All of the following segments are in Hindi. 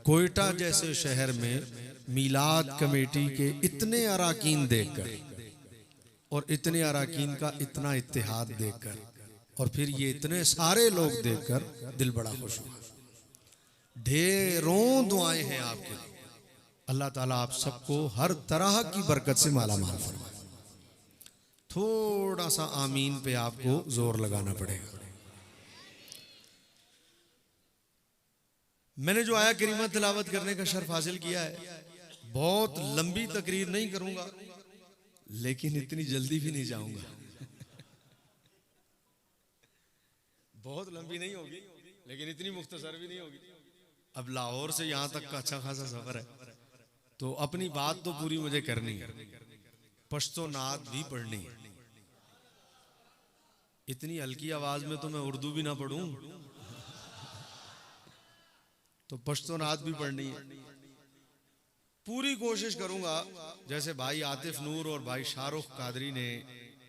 कोयटा जैसे शहर में मीलाद कमेटी के इतने अराकीन देखकर और इतने अराकीन का इतना इत्तेहाद देखकर और फिर ये इतने सारे लोग देखकर दिल बड़ा खुश हुआ। ढेरों दुआएं हैं आपके लिए। अल्लाह ताला आप सबको हर तरह की बरकत से माला माल फरमाए। थोड़ा सा आमीन पे आपको जोर लगाना पड़ेगा। मैंने जो आया करीमा तिलावत करने का शर्फ हासिल किया है, बहुत लंबी तकरीर नहीं करूंगा लेकिन इतनी जल्दी भी नहीं जाऊंगा। बहुत लंबी नहीं होगी लेकिन इतनी मुख्तसर भी नहीं होगी। अब लाहौर से यहां तक का अच्छा खासा सफर है तो अपनी बात तो पूरी मुझे करनी है, पश्तो नात भी पढ़नी है। इतनी हल्की आवाज में तो मैं उर्दू भी ना पढ़ूं तो पश्तो नात भी पढ़नी है। पूरी कोशिश करूंगा जैसे भाई आतिफ नूर और भाई शाहरुख कादरी ने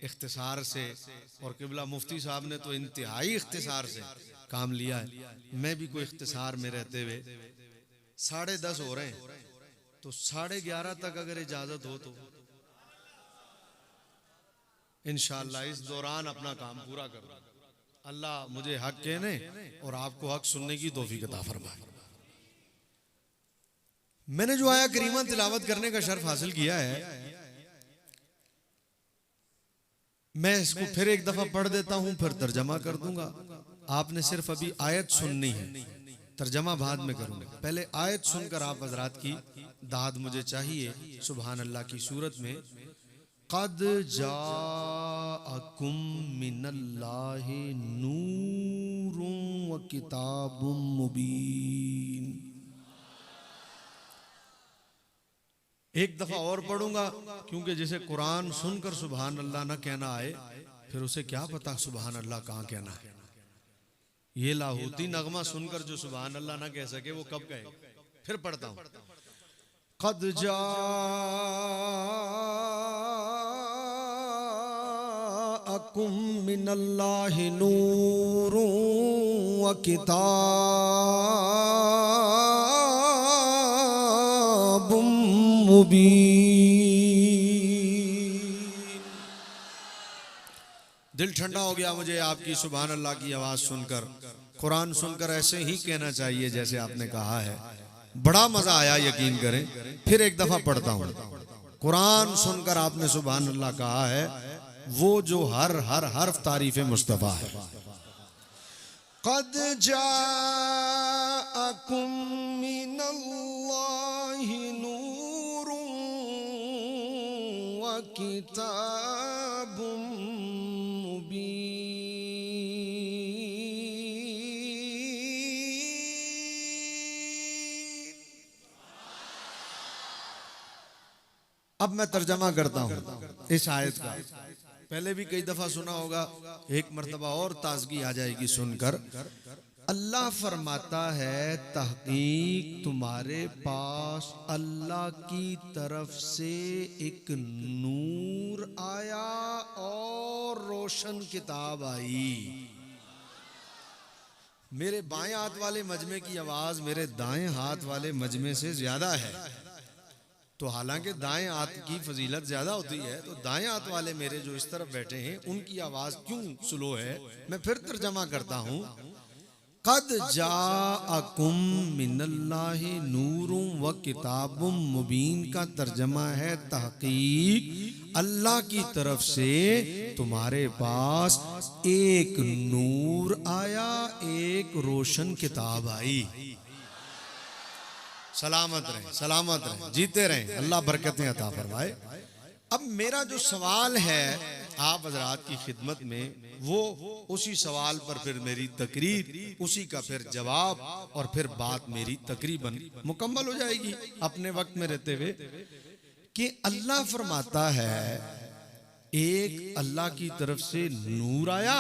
इख्तिसार से और किबला मुफ्ती साहब ने तो इंतहाई इख्तिसार से काम लिया है, मैं भी कोई इख्तिसार में रहते हुए 10:30 हो रहे हैं तो 11:30 तक अगर इजाजत हो तो इंशाअल्लाह इस दौरान अपना काम पूरा करूंगा। अल्लाह मुझे हक कहने और आपको हक सुनने की तौफीक अता फरमाए। मैंने जो आया करीमा तिलावत करने का शर्फ हासिल किया है, मैं इसको फिर एक दफा पढ़ देता हूं फिर तर्जमा कर दूंगा। आपने सिर्फ अभी आयत सुननी है, तर्जमा बाद में करूंगा। पहले आयत सुनकर आप हजरात की दाद मुझे चाहिए। सुभान अल्लाह की सूरत में क़द जाअकुम मिनल्लाहि नूरुन व किताबुम मुबीन। एक दफा और पढ़ूंगा क्योंकि जिसे कुरान सुनकर सुभान अल्लाह ना कहना आए फिर उसे क्या पता सुभान अल्लाह कहां कहना है। ये लाहौती नगमा सुनकर जो सुभान अल्लाह ना कह सके वो कब कहे। फिर पढ़ता हूं क़द जाअकुम मिनल्लाहि नूरुन व किताबुम मुबीन। दिल ठंडा हो गया मुझे आपकी सुभान अल्लाह की आवाज सुनकर। कुरान सुनकर ऐसे ही कहना चाहिए जैसे आपने कहा है। बड़ा मजा आया, यकीन करें। फिर एक दफा पढ़ता हूं। कुरान सुनकर आपने सुभान अल्लाह कहा है, वो जो हर हर्फ तारीफ मुस्तफा है। क़द जाअकुम मिनल्लाहि नूरुन व किताबुम मुबीन। अब मैं तर्जमा करता हूं इस आयत का। पहले भी कई दफा सुना होगा, एक मर्तबा और ताजगी आ जाएगी सुनकर। अल्लाह फरमाता है, तहकीक तुम्हारे पास अल्लाह की तरफ से एक नूर आया और रोशन किताब आई। मेरे बाएं हाथ वाले मजमे की आवाज मेरे दाएं हाथ वाले मजमे से ज्यादा है, तो हालांकि दाएं हाथ की फजीलत ज्यादा होती है, तो दाएं हाथ वाले मेरे जो इस तरफ बैठे हैं उनकी आवाज क्यों स्लो है। मैं फिर तर्जमा करता हूं। क़द जाअकुम मिनल्लाहि नूरुन व किताबुम मुबीन का तर्जमा है, तहकीक अल्लाह की तरफ से तुम्हारे पास एक नूर आया, एक रोशन किताब आई। सलामत रहें, सलामत रहें, जीते रहें, अल्लाह बरकतें अता फरमाए। अब मेरा जो सवाल है आप हजरात की खिदमत में, वो उसी सवाल पर फिर मेरी तकरीर, उसी का फिर जवाब और फिर बात मेरी तकरीबन मुकम्मल हो जाएगी अपने वक्त में रहते हुए। कि अल्लाह फरमाता है, एक अल्लाह की तरफ से नूर आया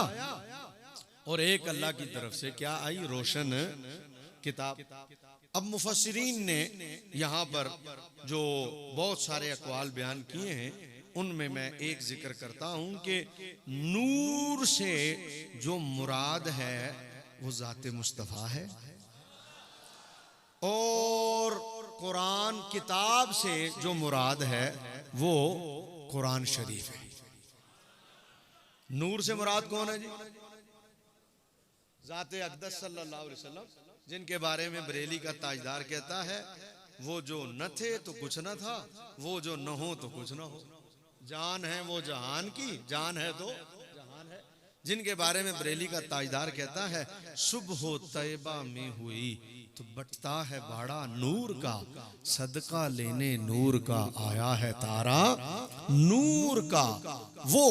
और एक अल्लाह की तरफ से क्या आई, रोशन किताब। अब मुफस्सिरीन ने यहाँ पर जो बहुत सारे अक़वाल बयान किए हैं, उनमें मैं एक जिक्र करता हूं कि नूर से जो मुराद है वो ज़ाते मुस्तफ़ा है और कुरान किताब से जो मुराद है वो कुरान शरीफ है। नूर से मुराद कौन है जी? ज़ाते अक़दस सल्लल्लाहु अलैहि वसल्लम, जिनके बारे में बरेली का ताजदार कहता है वो जो न थे तो कुछ न था, वो जो न हो तो कुछ न हो। जान है वो जहान की, जान है तो जहान है। जिनके बारे में बरेली का ताजदार कहता है सुबह तैयबा में हुई तो बटता है बाड़ा नूर का, सदका लेने नूर का आया है तारा नूर का। वो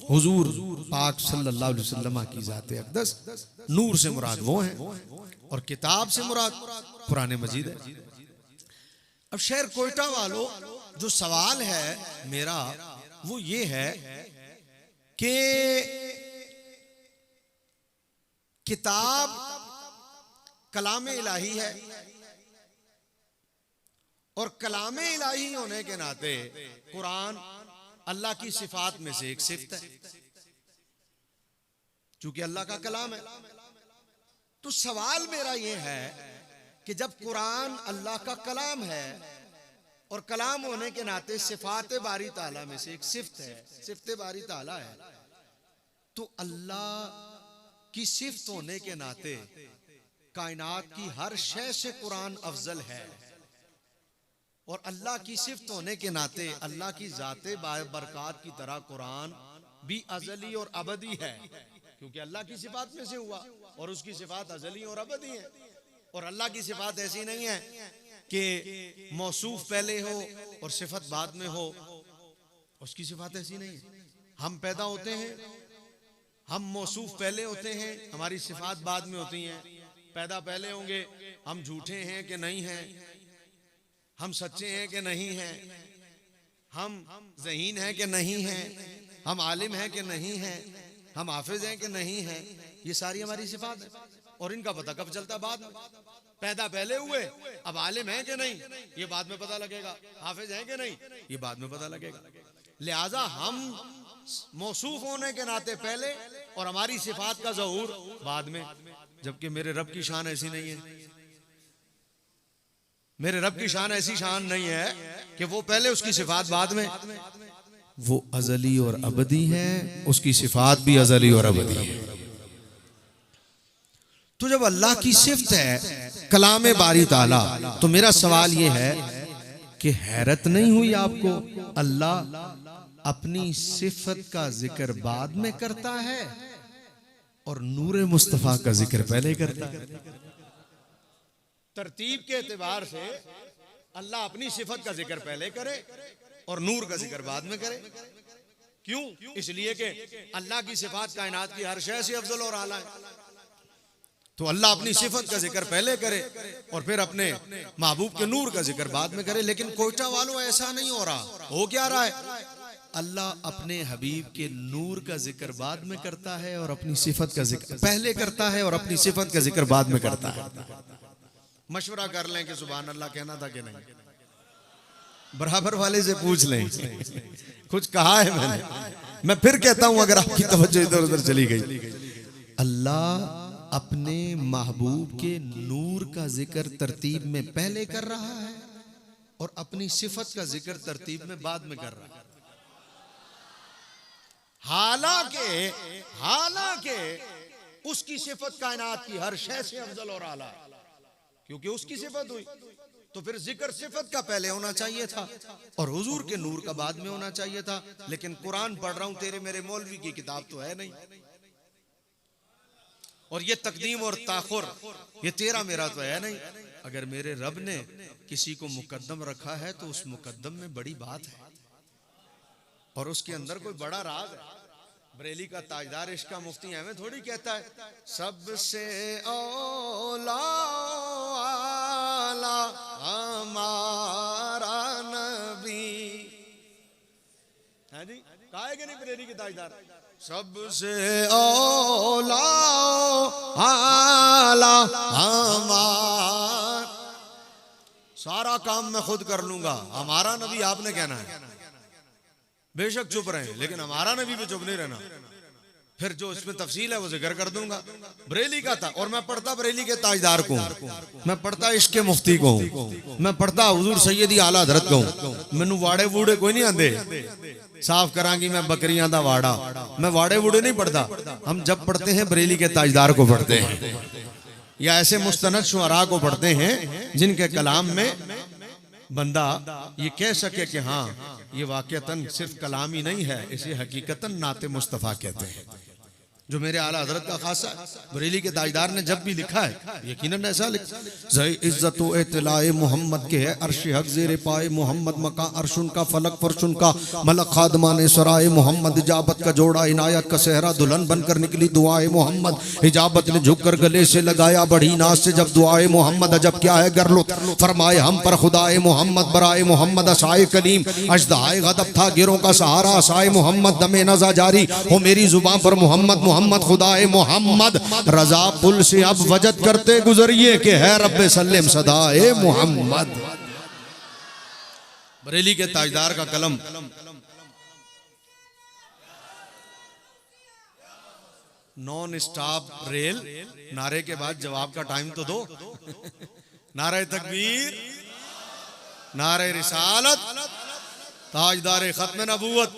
हुजूर पाक सल्लल्लाहु अलैहि वसल्लम की ज़ाते अक़दस, नूर से मुराद वो है और किताब से मुराद कुरान मजीद है। अब शहर कोयटा वालों, जो सवाल है मेरा वो ये है कि किताब कलाम इलाही है और कलाम इलाही होने के नाते कुरान अल्लाह की सिफात में से एक सिफ्त है, चूंकि अल्लाह का कलाम है। तो सवाल मेरा ये है कि जब कुरान अल्लाह का कलाम है और कलाम होने के नाते सिफात बारी ताला में से एक सिफ्त है, सिफ्त बारी ताला है, तो अल्लाह की सिफ्त होने के नाते कायनात की हर शय से कुरान अफजल है और अल्लाह की सिफ्त होने के नाते अल्लाह की ज़ाते बरकात की तरह कुरान भी अजली और अबदी है, क्योंकि अल्लाह की सिफात में से हुआ और उसकी सिफात अजली और अबदी है। और अल्लाह की सिफात ऐसी नहीं है कि मौसूफ पहले हो और सिफत बाद में हो, उसकी सिफात ऐसी नहीं है। हम पैदा होते हैं, हम मौसूफ पहले होते हैं, हमारी सिफात बाद में होती हैं। पैदा पहले होंगे, हम झूठे हैं कि नहीं हैं, हम सच्चे हैं कि नहीं हैं, हम ज़हीन हैं कि नहीं हैं, हम आलिम हैं कि नहीं हैं, हम हाफिज हैं कि नहीं हैं, ये सारी हमारी सिफात है। और इनका पता कब चलता? बाद में। पैदा पहले हुए, अब आलिम हैं कि नहीं ये बाद में पता लगेगा, हाफिज हैं कि नहीं ये बाद में पता लगेगा। लिहाजा हम मौसूफ होने के नाते पहले और हमारी सिफात का ज़हूर बाद में, जबकि मेरे रब की शान ऐसी नहीं है। मेरे रब की शान ऐसी शान नहीं है कि वो पहले उसकी सिफात बाद में, वो अजली और अबदी है, उसकी सिफात भी अजली और अबदी है। तो जब अल्लाह की सिफ्त है कलाम बारी ताला, तो मेरा सवाल ये है कि हैरत नहीं हुई आपको, अल्लाह अपनी सिफत का जिक्र बाद में करता है और नूरे मुस्तफा का जिक्र पहले करता है। तरतीब के एतबार से अल्लाह अपनी सिफत का जिक्र पहले करे और नूर का जिक्र बाद में करे। क्यों? इसलिए कि अल्लाह की सिफात कायनात की हर शय से अफजल और आला है। तो अल्लाह अपनी सिफत का जिक्र पहले करे और फिर अपने महबूब के नूर का जिक्र बाद में करे। लेकिन कोयटा वालों ऐसा नहीं हो रहा। हो क्या रहा है? अल्लाह अपने हबीब के नूर का जिक्र बाद में करता है और अपनी सिफत का जिक्र पहले करता है और अपनी सिफत का जिक्र बाद में करता है। मशवरा कर लें कि सुभान अल्लाह कहना था कि नहीं, बराबर वाले से पूछ लें, कुछ कहा है मैंने। मैं फिर कहता हूं अगर आपकी तवज्जो इधर उधर चली गई, अल्लाह अपने महबूब के नूर का जिक्र तरतीब में पहले कर रहा है और अपनी सिफत का जिक्र तरतीब में बाद में कर रहा है। हालांकि उसकी सिफत कायनात की हर शय से अफजल और आला है, क्योंकि उसकी सिफत हुई, तो फिर जिक्र सिफत का पहले होना चाहिए था और हुजूर के नूर का बाद में होना चाहिए था। लेकिन कुरान पढ़ रहा हूं, तेरे मेरे मौलवी की किताब तो है नहीं, और ये तकदीम और ताखुर ये तेरा मेरा तो है नहीं। अगर मेरे रब ने किसी को मुकद्दम रखा है तो उस मुकद्दम में बड़ी बात है और उसके अंदर कोई बड़ा राज है। बरेली का ताजदार इश्क मुफ्ती हमें थोड़ी कहता है सबसे औला हमारा नबी है जी, कहा है कि नहीं बरेली के ताजदार? सबसे औला हमारा, सारा काम मैं खुद कर लूंगा, हमारा नबी आपने कहना है। बेशक चुप रहे, लेकिन हमारा नबी पे चुप नहीं रहना। फिर जो इसमें तफसील है वो जिक्र कर दूंगा। बरेली का था और मैं पढ़ता बरेली के ताजदार को, मैं पढ़ता इश्क के मुफ्ती को, मैं पढ़ता हुजूर सैयदी आला हज़रत को। मैनू वाड़े वूड़े कोई नहीं आंदे, साफ करांगी मैं बकरियां दा वाड़ा, मैं वाड़े वूड़े नहीं पढ़ता। हम जब पढ़ते हैं बरेली के ताजदार को पढ़ते हैं, या ऐसे मुस्तनद शुअरा को पढ़ते हैं जिनके कलाम में बंदा ये कह सके कि हाँ ये वाक़तन सिर्फ कलाम ही नहीं है, इसे हकीकतन नाते मुस्तफ़ा कहते हैं, जो मेरे आला हज़रत का खासा है। बरेली के ताजदार ने जब भी लिखा है यकीनन ऐसा लिखा, ज़ई इज़्ज़त व इत्लाए मोहम्मद के है अर्श हक ज़ेरे पाए मोहम्मद मका अर्शुन का फलक फरशुन का मलक खादमान सराय मोहम्मद इजाबत का जोड़ा इनायत का सहरा दुल्हन बनकर निकली दुआए मोहम्मद इजाबत ने झुककर गले से लगाया बढ़ी नाज से जब दुआए मोहम्मद अजब क्या है गर लुत्फ फरमाए हम पर खुदाए मोहम्मद बराए मोहम्मद असाए कलीम अजदाए गदब था गिरों का सहारा असाए मोहम्मद दमे नज़ा जारी हो मेरी जुबान पर मोहम्मद मोहम्मद खुदाए मोहम्मद रजा पुल से अब वजद करते गुजरिए के है रब्बे सल्लम सदाए मोहम्मद। बरेली के ताजदार का कलम नॉन स्टॉप रेल, नारे के बाद जवाब का टाइम तो दो। नारे तकबीर, नारे रिसालत, ताजदार खत्म नबूवत।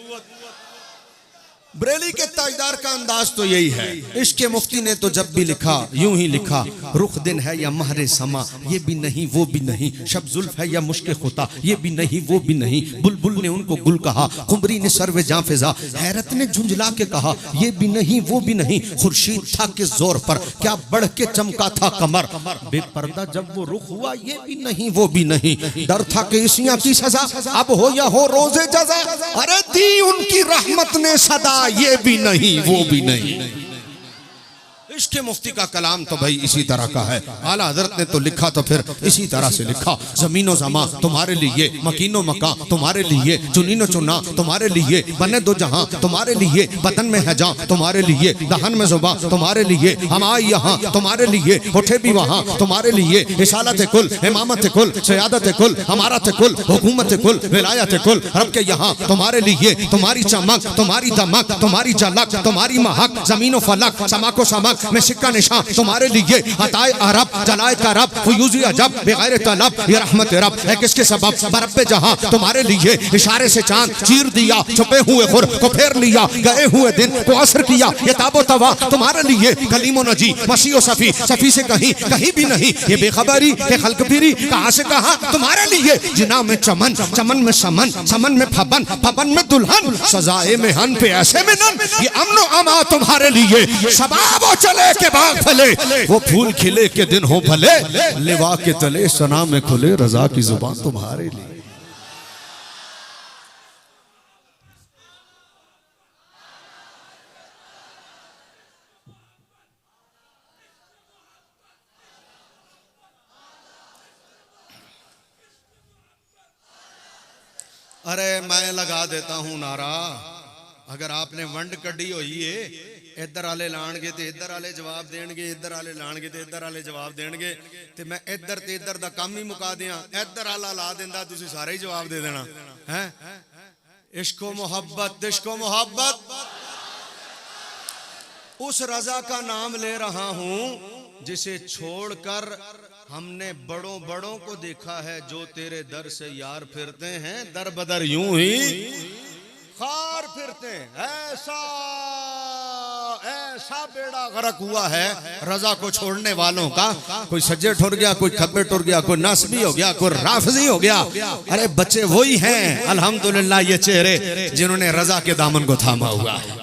बरेली के ताजदार का अंदाज तो यही है। इश्क मुफ्ती ने तो जब भी लिखा यूं ही लिखा, रुख दिन है या महरे समा ये भी नहीं वो भी नहीं, शब जुल्फ है या मुश्क खुता ये भी नहीं वो भी नहीं, बुलबुल ने उनको गुल कहा कुमरी ने सर्वे जां फिजा हैरत ने झुंझला के कहा ये भी नहीं वो भी नहीं, खुर्शीद था के जोर पर क्या बढ़ के चमका था कमर, बेपर्दा जब वो रुख हुआ ये भी नहीं वो भी नहीं, डर था कि इसियां की सजा अब हो या हो रोजे जजा, अरे दी उनकी रहमत ने सदा ये भी नहीं वो भी नहीं। इश्क मुफ्ती का कलाम तो भाई इसी तरह का है। आला हज़रत ने तो लिखा तो फिर इसी तरह से लिखा, ज़मीनो ज़मा तुम्हारे लिए, मकीनो मका तुम्हारे लिए, चुनीनो चुना तुम्हारे लिए, बने दो जहां तुम्हारे लिए, बतन में है जां तुम्हारे लिए, दहन में जुबा तुम्हारे लिए, हम आए यहाँ तुम्हारे लिए, उठे भी वहाँ तुम्हारे लिए, रिसालत कुल इमामत कुल सयादत कुल हमारा कुल हुकूमत कुल विलायत कुल रब के यहाँ तुम्हारे लिए, तुम्हारी चमक तुम्हारी दमक तुम्हारी झलक तुम्हारी महक, ज़मीनो फलक समा को समक में सिक्का निशान तुम्हारे लिए, अताए अरब जलाए का रब फयूज़ी अजब बगैर तलब ये रहमत रब है किसके सबब, बरब्बे जहां तुम्हारे लिए, इशारे से चांद चीर दिया छुपे हुए खुर को फेर लिया, गए हुए दिन को असर किया ये ताबो तवा तुम्हारे लिए, कलीमो नजी मसीह सफी सफी से कहीं कहीं भी नहीं, ये बेखबरी के खल्क फिरी कहां से कहां तुम्हारे लिए, जिना में चमन चमन में समन समन में फबन फबन में दुल्हन सजाए में हन पे ऐसे में नन, ये अमनो अमा तुम्हारे लिए, शबाब चले के बाग फले वो फूल खिले के दिन हो भले, लिवा के तले सना में खुले रजा की जुबान तुम्हारे लिए। अरे मैं लगा देता हूं नारा, अगर आपने वंड कड़ी हुई है इधर आले लाणगे ते इधर आले जवाब देणगे, इधर आले लाणगे ते इधर आले जवाब देणगे, ते मैं इधर ते इधर दा काम ही मुका दियां, इधर आला ला दिंदा तुसी सारे ही जवाब दे देना है। इश्को मोहब्बत इश्को मोहब्बत, उस रजा का नाम ले रहा हूं जिसे छोड़कर हमने बड़ों बड़ों को देखा है, जो तेरे दर से यार फिरते हैं दर बदर यूं ही खार फिरते हैं। ऐसा ऐसा बेड़ा गर्क हुआ है रजा को छोड़ने वालों का, कोई सज्जे ठुर गया, कोई खब्बे टुर गया, कोई नासबी हो गया, कोई राफजी हो गया। अरे बच्चे वही हैं अल्हम्दुलिल्लाह ये चेहरे जिन्होंने रजा के दामन को थामा हुआ है।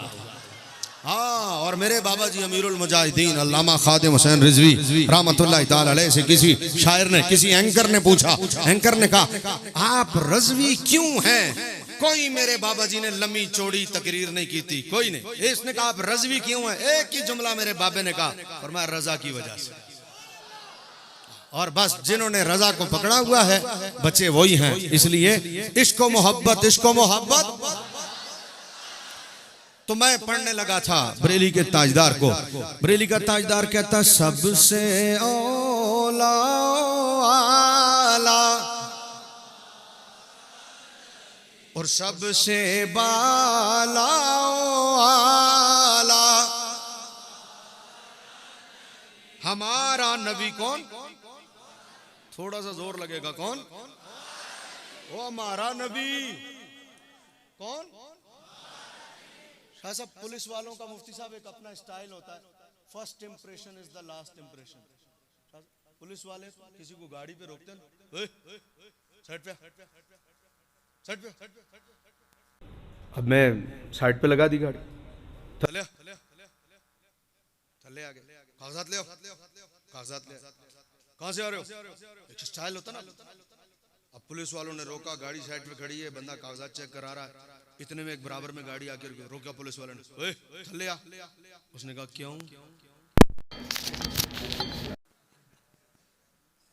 हाँ, और मेरे बाबा जी अमीरुल मुजाहिदीन अल्लामा खादिम हुसैन रिजवी रहमतुल्लाह ताला अलैह से किसी शायर ने, किसी एंकर ने पूछा, एंकर ने कहा आप रजवी क्यों हैं? कोई मेरे बाबा जी ने लंबी चौड़ी तकरीर नहीं की थी, कोई नहीं। इसने कहा आप रजवी क्यों हैं? एक ही जुमला मेरे बाबे ने कहा, और मैं रजा की वजह से। और बस जिन्होंने रजा को पकड़ा हुआ है बच्चे वही हैं। इसलिए इश्को मोहब्बत इश्को मोहब्बत। तो मैं पढ़ने लगा था बरेली के ताजदार को। बरेली का ताजदार कहता सबसे औला और सबसे बाला आला हमारा नबी कौन? थोड़ा सा जोर लगेगा, कौन? वो हमारा नबी कौन? शाह साहब, पुलिस वालों का मुफ्ती साहब एक अपना स्टाइल होता है, first impression is the last impression. Police वाले किसी को गाड़ी पे रोकते हैं, साइड पे, साइड पे। अब मैं साइड पे लगा दी गाड़ी, थले थले आ गए, कागजात ले आओ, कागजात ले। कहां से आ रहे हो? एक स्टाइल होता ना। अब पुलिस वालों ने रोका, गाड़ी साइड पे खड़ी है, बंदा कागजात चेक करा रहा है। इतने में एक बराबर में गाड़ी आकर रोका पुलिस वाले ने, ओए थले आ। उसने कहा क्यों?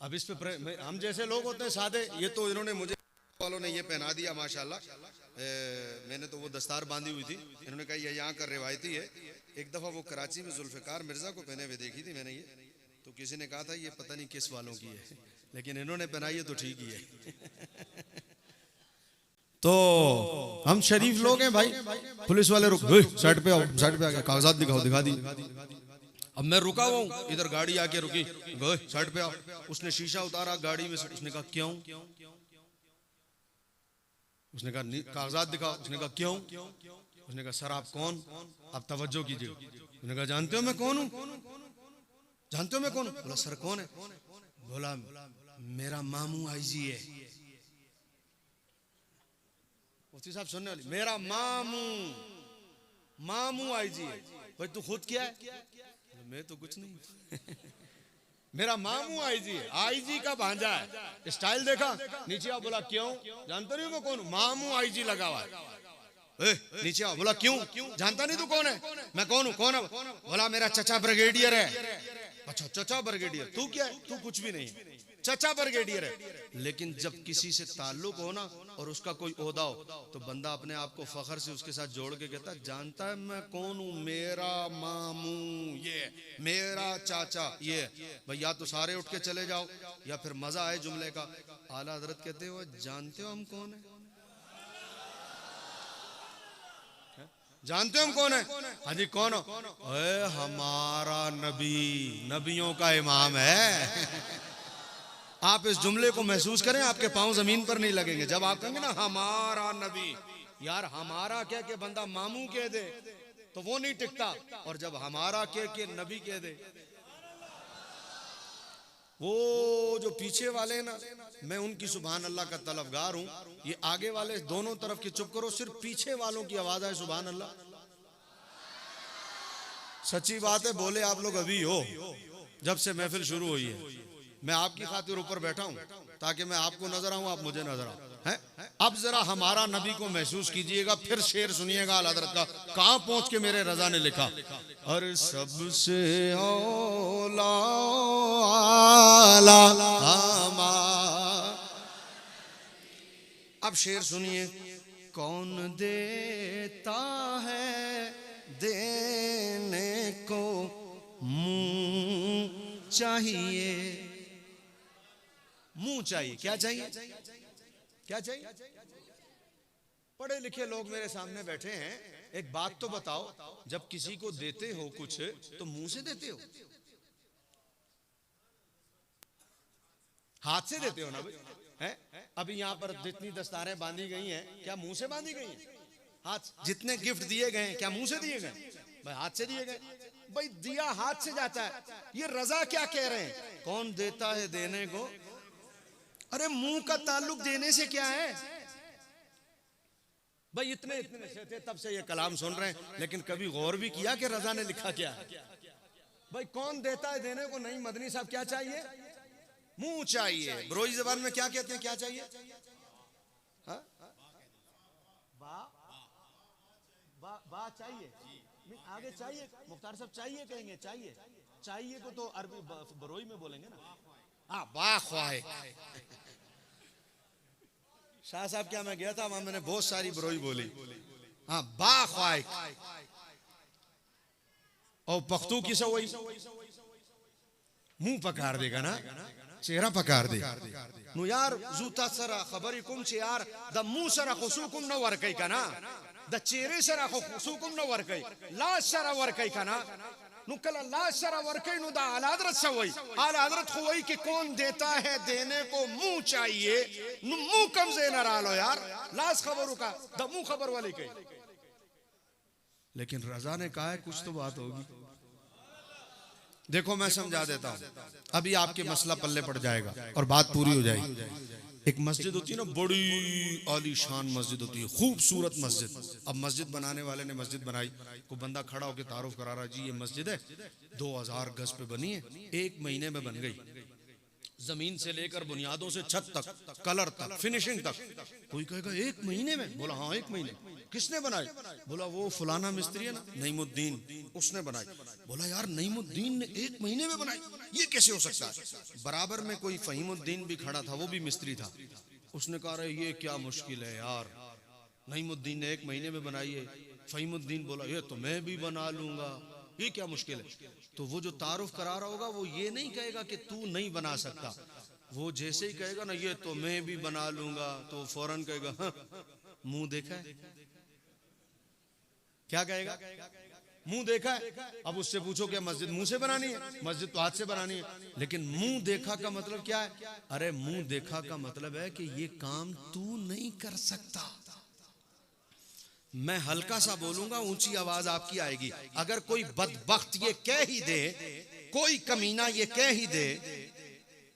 अब इस पे हम जैसे लोग होते हैं सादे, ये तो इन्होंने मुझे वालों ने ये पहना दिया माशाल्लाह। मैंने तो वो दस्तार बांधी हुई थी, इन्होंने कहा ये यहाँ का रिवायती है। एक दफा वो कराची में जुल्फिकार मिर्जा को पहने हुए देखी थी मैंने ये, तो किसी ने कहा था ये पता नहीं किस वालों की है, लेकिन इन्होंने पहनाई है तो ठीक ही है। तो हम शरीफ लोग हैं भाई। पुलिस वाले रुक, साइड पे आओ, साइड पे आ गया, कागजात दिखाओ, दिखा दी। अब मैं रुका हुआ हूँ, इधर गाड़ी आके रुकी, साइड पे आओ। उसने शीशा उतारा गाड़ी में से, उसने कहा क्यों? उसने कहा कागजात दिखाओ। उसने कहा क्यों? उसने कहा सर आप कौन? आप तवज्जो कीजिए। उसने कहा जानते हो मैं कौन हूँ? जानते हो मैं कौन हूँ? बोला सर कौन है? बोला मेरा मामू आईजी है। मुफ्ती साहब सुनने वाली, मेरा मामू आईजी है। भाई तू खुद क्या है? मैं तो कुछ नहीं। मेरा मामू आईजी है, आईजी का भांजा है। स्टाइल देखा, नीचे आओ। बोला क्यों? जानते नहीं मैं कौन हूँ? मामू आईजी लगा हुआ है। नीचे आओ। बोला क्यों? जानता नहीं तू कौन है? मैं कौन हूँ? कौन है? बोला मेरा चचा ब्रिगेडियर है। अच्छा चचा ब्रिगेडियर, तू क्या है? तू कुछ भी नहीं, चचा ब्रिगेडियर है। लेकिन जब किसी से ताल्लुक हो ना और उसका कोई ओहदा हो, तो बंदा अपने आप को फखर से उसके साथ जोड़ के कहता है जानता है मैं कौन हूँ? मेरा मामू ये, मेरा चाचा ये। भाई या तो सारे उठ के चले जाओ या फिर मजा आए जुमले का। आला हजरत कहते हो जानते हो हम कौन है? जानते हो हम कौन है? हाँ जी कौन हो? हमारा नबी, नबियों का इमाम है। आप इस जुमले को महसूस करें, आपके पांव जमीन पर नहीं लगेंगे जब आप कहेंगे ना हमारा नबी। यार हमारा कह के बंदा मामू कह दे तो वो नहीं टिकता, और जब हमारा कह के नबी कह दे, वो जो पीछे वाले ना, मैं उनकी सुभान अल्लाह का तलबगार हूं। ये आगे वाले दोनों तरफ की चुप करो, सिर्फ पीछे वालों की आवाज है सुभान अल्लाह। सच्ची बात है, बोले आप लोग अभी हो जब से महफिल शुरू हुई है। मैं आपकी खातिर ऊपर बैठा हूं ताकि मैं आपको नजर आऊं, आप मुझे नजर आओ। हैं? अब जरा हमारा नबी को महसूस कीजिएगा, फिर शेर सुनिएगा आला हज़रत का। कहां पहुंच के मेरे रजा ने लिखा, और सबसे औला अब शेर सुनिए, कौन देता है देने को मुंह चाहिए। मुंह चाहिए। क्या चाहिए? क्या चाहिए? पढ़े लिखे लोग मेरे सामने बैठे हैं, एक बात तो बताओ, जब किसी को देते हो कुछ तो मुंह से देते हो? हाथ से देते हो ना भाई? हैं? अभी यहाँ पर जितनी दस्तारें बांधी गई हैं, क्या मुंह से बांधी गई हैं? हाथ। जितने गिफ्ट दिए गए क्या मुंह से दिए गए? भाई हाथ से दिए गए। भाई दिया हाथ से जाता है, ये रजा क्या कह रहे हैं? कौन देता है देने को? अरे मुंह का ताल्लुक देने से क्या है भाई? इतने से थे तब से ये कलाम सुन रहे हैं, लेकिन कभी गौर भी किया कि रजा ने लिखा क्या है? भाई कौन देता है देने को? नहीं मदनी साहब, क्या चाहिए? मुंह चाहिए। बरोई ज़बान में क्या कहते हैं? क्या चाहिए? बा चाहिए, आगे चाहिए। मुख्तार साहब चाहिए कहेंगे, चाहिए। चाहिए को तो अरबी बरोई में बोलेंगे ना। हाँ वाह ख्वाहे। शाह साहब क्या, मैं गया था वहां, मैंने बहुत सारी बरोई बोली। हाँ बा ख्वाहे। और पख्तू की सवई, मुंह पकार देगा ना, चेहरा पकार दे नु यार। जूता सरा खबरी कुम से यार, द मुंह सरा खुसूकुम न वर्कई का ना, द चेहरे सरा खुसूकुम न वर्कई, लाश सरा वर्कई का ना। नुकल अल्लाह सरा वर्के नुदा आला हजरत सवई आला हजरत खुवई के कौन देता है देने को मुंह चाहिए मुंह कम से न डालो यार लाश खबरों का दमू खबर वाले के। लेकिन रजा ने कहा है कुछ तो बात होगी। देखो मैं समझा देता हूं, अभी आपके मसला पल्ले पड़ जाएगा और बात पूरी हो जाएगी। एक मस्जिद होती है ना, बड़ी आलीशान मस्जिद होती है, खूबसूरत मस्जिद। अब मस्जिद बनाने वाले ने मस्जिद बनाई, कोई बंदा खड़ा होकर तारुफ करा रहा जी ये मस्जिद है 2000 गज पे बनी है, 1 महीने में बन गई, जमीन से लेकर बुनियादों से छत तक, कलर तक, फिनिशिंग तक। कोई कहेगा 1 महीने में? बोला हाँ 1 महीने। किसने बनाई? बोला वो फलाना मिस्त्री है ना नईमुद्दीन, उसने बनाई। बोला यार नईमुद्दीन ने 1 महीने में बनाई, ये कैसे हो सकता है? बराबर में कोई फहीमुद्दीन भी खड़ा था, वो भी मिस्त्री था। उसने कहा ये क्या मुश्किल है यार, नईमुद्दीन ने 1 महीने में बनाई है। फहीमुद्दीन बोला ये तो मैं भी बना लूंगा, ये क्या मुश्किल है? तो वो जो तारुफ करा रहा होगा वो ये नहीं कहेगा कि तू नहीं बना सकता, वो जैसे ही कहेगा ना ये तो मैं भी बना लूंगा, तो फौरन कहेगा हाँ, मुंह देखा है? क्या कहेगा? मुंह देखा है? अब उससे पूछो क्या मस्जिद मुंह से बनानी है? मस्जिद तो हाथ से बनानी है। लेकिन मुंह देखा का मतलब क्या है? अरे मुंह देखा का मतलब है कि ये काम तू नहीं कर सकता। मैं हल्का सा बोलूंगा, ऊंची आवाज आपकी आएगी। अगर कोई बदबख्त ये कह ही दे, कोई कमीना ये कह ही दे,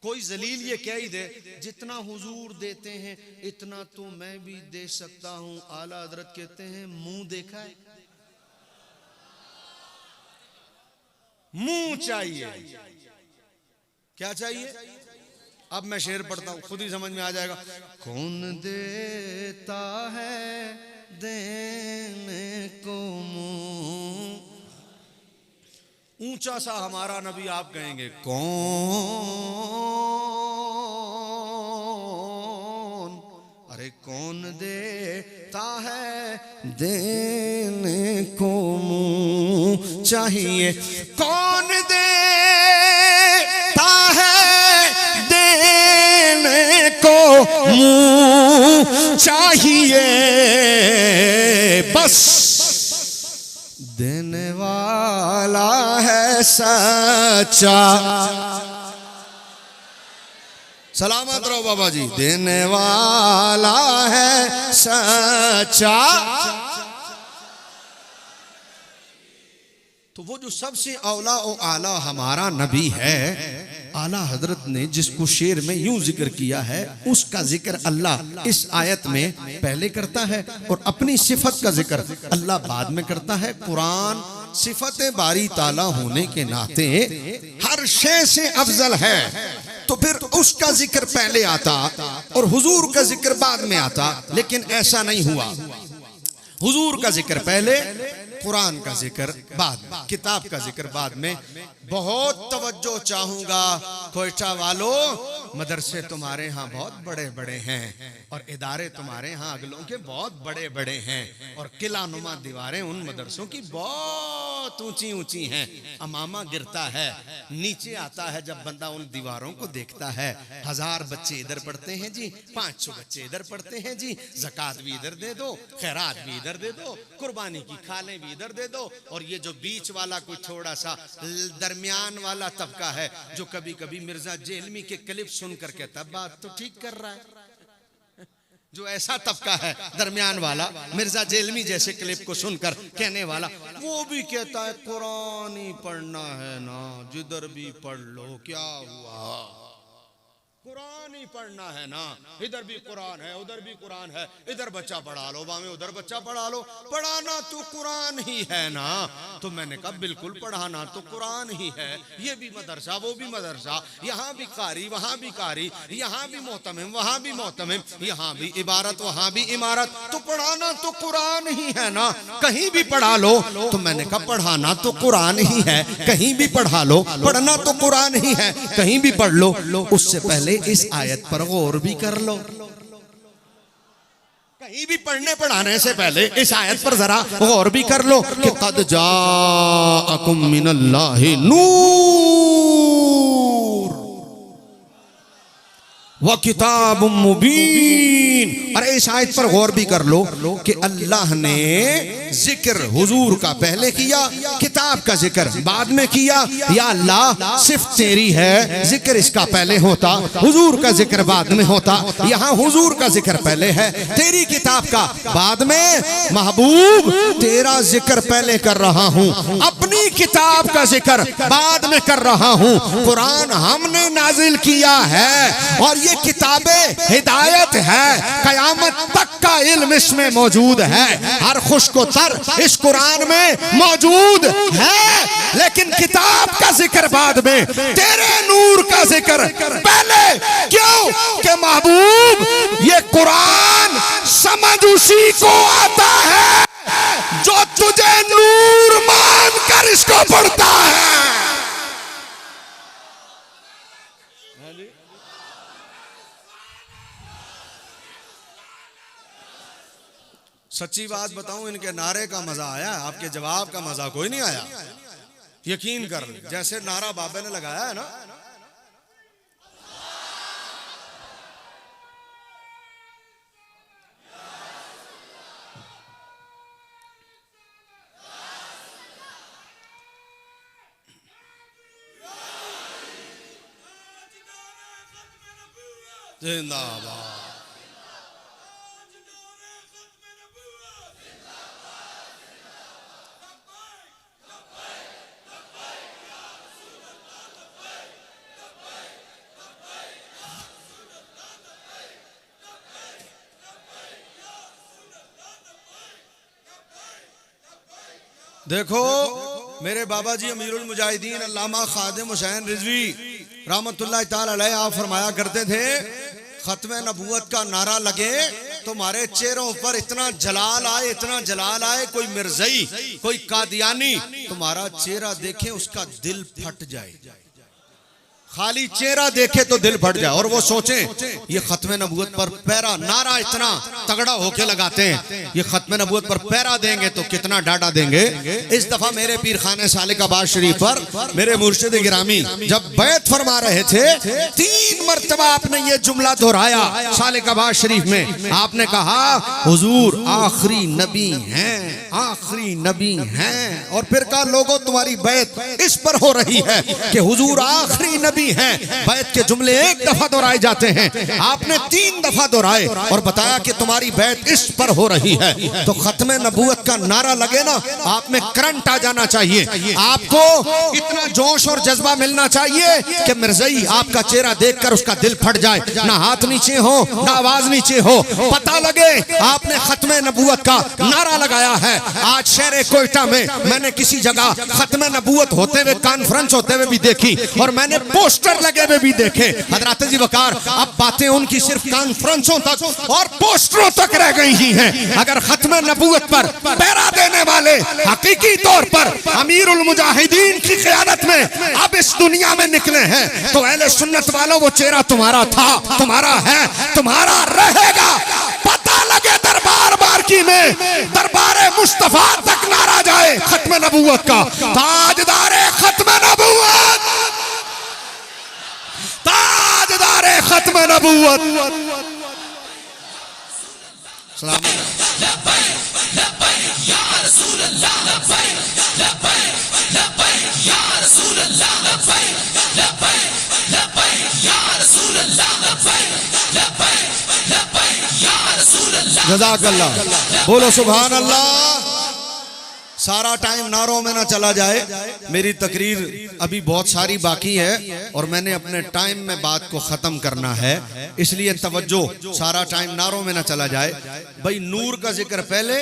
कोई जलील ये कह ही दे जितना हुजूर देते हैं इतना तो मैं भी दे सकता हूं, आला हजरत कहते हैं मुंह देखा है? मुंह चाहिए। क्या चाहिए? अब मैं शेर पढ़ता हूं, खुद ही समझ में आ जाएगा। कौन देता है देने को मुंह, ऊंचा सा हमारा नबी आप कहेंगे कौन? अरे कौन देता है देने को मुंह चाहिए? कौन देता है देने को मुंह चाहिए? बस देने वाला है सच्चा। सलामत रहो बाबा जी। देने वाला है सच्चा। तो वो जो सबसे औला और आला हमारा नबी है, आला हजरत ने जिसको शेर में यूं जिक्र किया है, उसका जिक्र अल्लाह इस आयत में पहले करता है और अपनी सिफत का जिक्र अल्लाह बाद में करता है। कुरान सिफत बारी ताला होने के नाते हर शय से अफजल है, तो फिर उसका जिक्र पहले आता और हुजूर का जिक्र बाद में आता। लेकिन ऐसा नहीं हुआ, हुजूर का जिक्र पहले, कुरान का जिक्र बाद में, किताब का जिक्र बाद में। बहुत तवज्जो चाहूंगा कोयटा वालों, मदरसे तुम्हारे यहाँ बहुत बड़े बड़े हैं और इदारे तुम्हारे यहाँ अगलों के बहुत बड़े बड़े हैं और किला नुमा दीवारें उन मदरसों की बहुत ऊंची ऊंची हैं। अमामा गिरता है, नीचे आता है जब बंदा उन दीवारों को देखता है। 1000 बच्चे इधर पढ़ते हैं जी, 500 बच्चे इधर पढ़ते हैं जी, ज़कात भी इधर दे दो, खैरात भी इधर दे दो, कुर्बानी की खालें भी इधर दे दो। और ये जो बीच वाला कोई थोड़ा सा दरमियान वाला तबका है जो कभी कभी मिर्जा जेलमी के क्लिप सुनकर कहता बात तो ठीक कर रहा है, जो ऐसा तबका है दरमियान वाला, मिर्जा जेलमी जैसे क्लिप को सुनकर कहने वाला, वो भी कहता है कुरान ही पढ़ना है ना, जिधर भी पढ़ लो क्या हुआ, कुरान ही पढ़ना है ना, इधर भी कुरान है उधर भी कुरान है, इधर बच्चा पढ़ा लो बामे उधर बच्चा पढ़ा लो, पढ़ाना तो कुरान ही है ना। तो मैंने कहा बिल्कुल पढ़ाना तो कुरान ही है, ये भी मदरसा वो भी मदरसा, यहाँ भी कारी वहाँ भी कारी, यहाँ भी मोहतमिम वहाँ भी मोहतमिम, यहाँ भी इबारत वहाँ भी इमारत, तो पढ़ाना तो कुरान ही है ना, कहीं भी पढ़ा लो। तो मैंने कहा पढ़ाना तो कुरान ही है, कहीं भी पढ़ा लो, पढ़ना तो कुरान ही है, कहीं भी पढ़ लो। उससे पहले इस आयत पर गौर भी कर लो, कहीं भी पढ़ने पढ़ाने से पहले इस आयत पर जरा गौर भी कर लो कि कद जाअकुम मिनल्लाहि नूर व किताबुम मुबीन। अरे इस आयत पर गौर भी कर लो कि अल्लाह ने जिक्र हुजूर का पहले किया, किताब का जिक्र बाद में किया। या अल्लाह सिर्फ तेरी है, जिक्र इसका पहले होता, हुजूर का जिक्र बाद में होता। यहाँ हुजूर का जिक्र पहले है, तेरी किताब का बाद में। महबूब तेरा जिक्र पहले कर रहा हूँ, अपनी किताब का जिक्र बाद में कर रहा हूँ। कुरान हमने नाजिल किया है और ये किताबें हिदायत है, कयामत तक का इल्म इसमें मौजूद है। हर खुश्को तर इस कुरान में मौजूद है, लेकिन किताब का जिक्र बाद में, तेरे नूर का जिक्र पहले। क्यों कि महबूब ये कुरान समझ उसी को आता है जो तुझे नूर मानकर इसको पढ़ता है। सच्ची बात बताऊं, इनके नारे का मजा आया, आपके जवाब का मजा कोई नहीं आया। यकीन कर, जैसे नारा बाबे ने लगाया है ना, जिंदाबाद। देखो मेरे बाबा जी अमीरुल मुजाहिदीन अल्लामा खादिम हुसैन रिजवी रहमतुल्लाह ताला अलैह आप फरमाया करते थे, खत्म नबूवत का नारा लगे तुम्हारे चेहरों पर इतना जलाल आए, इतना जलाल आए, कोई मिर्जई कोई कादियानी तुम्हारा चेहरा देखे उसका दिल फट जाए। खाली चेहरा देखे तो दिल फट जाए और वो सोचे ये खत्म नबूवत पर पहरा नारा इतना तगड़ा होके लगाते हैं, ये खत्म नबूवत पर पहरा देंगे तो कितना डाटा देंगे। इस दफा मेरे पीर खाने सालिकाबाद शरीफ पर मेरे मुर्शिद गिरामी जब बैत फरमा रहे थे, 3 मरतबा आपने ये जुमला दोहराया सालिकाबाद शरीफ में। आपने कहा हुजूर आखिरी नबी हैं, आखिरी नबी हैं, और फिर कहा लोगों तुम्हारी बैत इस पर हो रही है कि हुजूर आखिरी नबी हैं। बैत के जुमले एक दफा दोहराए जाते हैं, आपने 3 दफा दोहराए और बताया कि तुम्हारी बैत इस पर हो रही है। तो खत्म नबूवत का नारा लगे ना, आप में करंट आ जाना चाहिए, आपको इतना जोश और जज्बा मिलना चाहिए कि मिर्जई आपका चेहरा देखकर उसका दिल फट जाए, ना हाथ नीचे हो ना आवाज नीचे हो, पता लगे आपने खत्म नबूवत का नारा लगाया है। आज शहर कोयटा में मैंने किसी जगह खत्म नबूवत होते हुए कॉन्फ्रेंस होते हुए भी देखी और मैंने पोस्टर लगे हुए भी देखे। हजरत जी वकार अब बातें उनकी सिर्फ कॉन्फ्रेंसों तक और पोस्टरों तक रह गई ही हैं। अगर खत्म नबूवत पर पहरा देने वाले हकीकी तौर पर अमीरुल मुजाहिदीन की क़यादत में अब इस दुनिया में निकले हैं तो अहले सुन्नत वालों वो चेहरा तुम्हारा था, तुम्हारा है, तुम्हारा रहेगा। पता लगे दरबार बारकी में दरबारे मुस्तफा तक नारा जाए खत्म नबूवत का, ताजदारे खत्म नबूवत, ताजदारे खत्म नबूवत। जज़ाकल्लाह, बोलो सुभान अल्लाह। सारा टाइम नारों में ना चला जाए, मेरी तकरीर अभी बहुत सारी बाकी है और मैंने अपने टाइम में बात को ख़त्म करना है, इसलिए तवज्जो, सारा टाइम नारों में ना चला जाए। भाई नूर का जिक्र पहले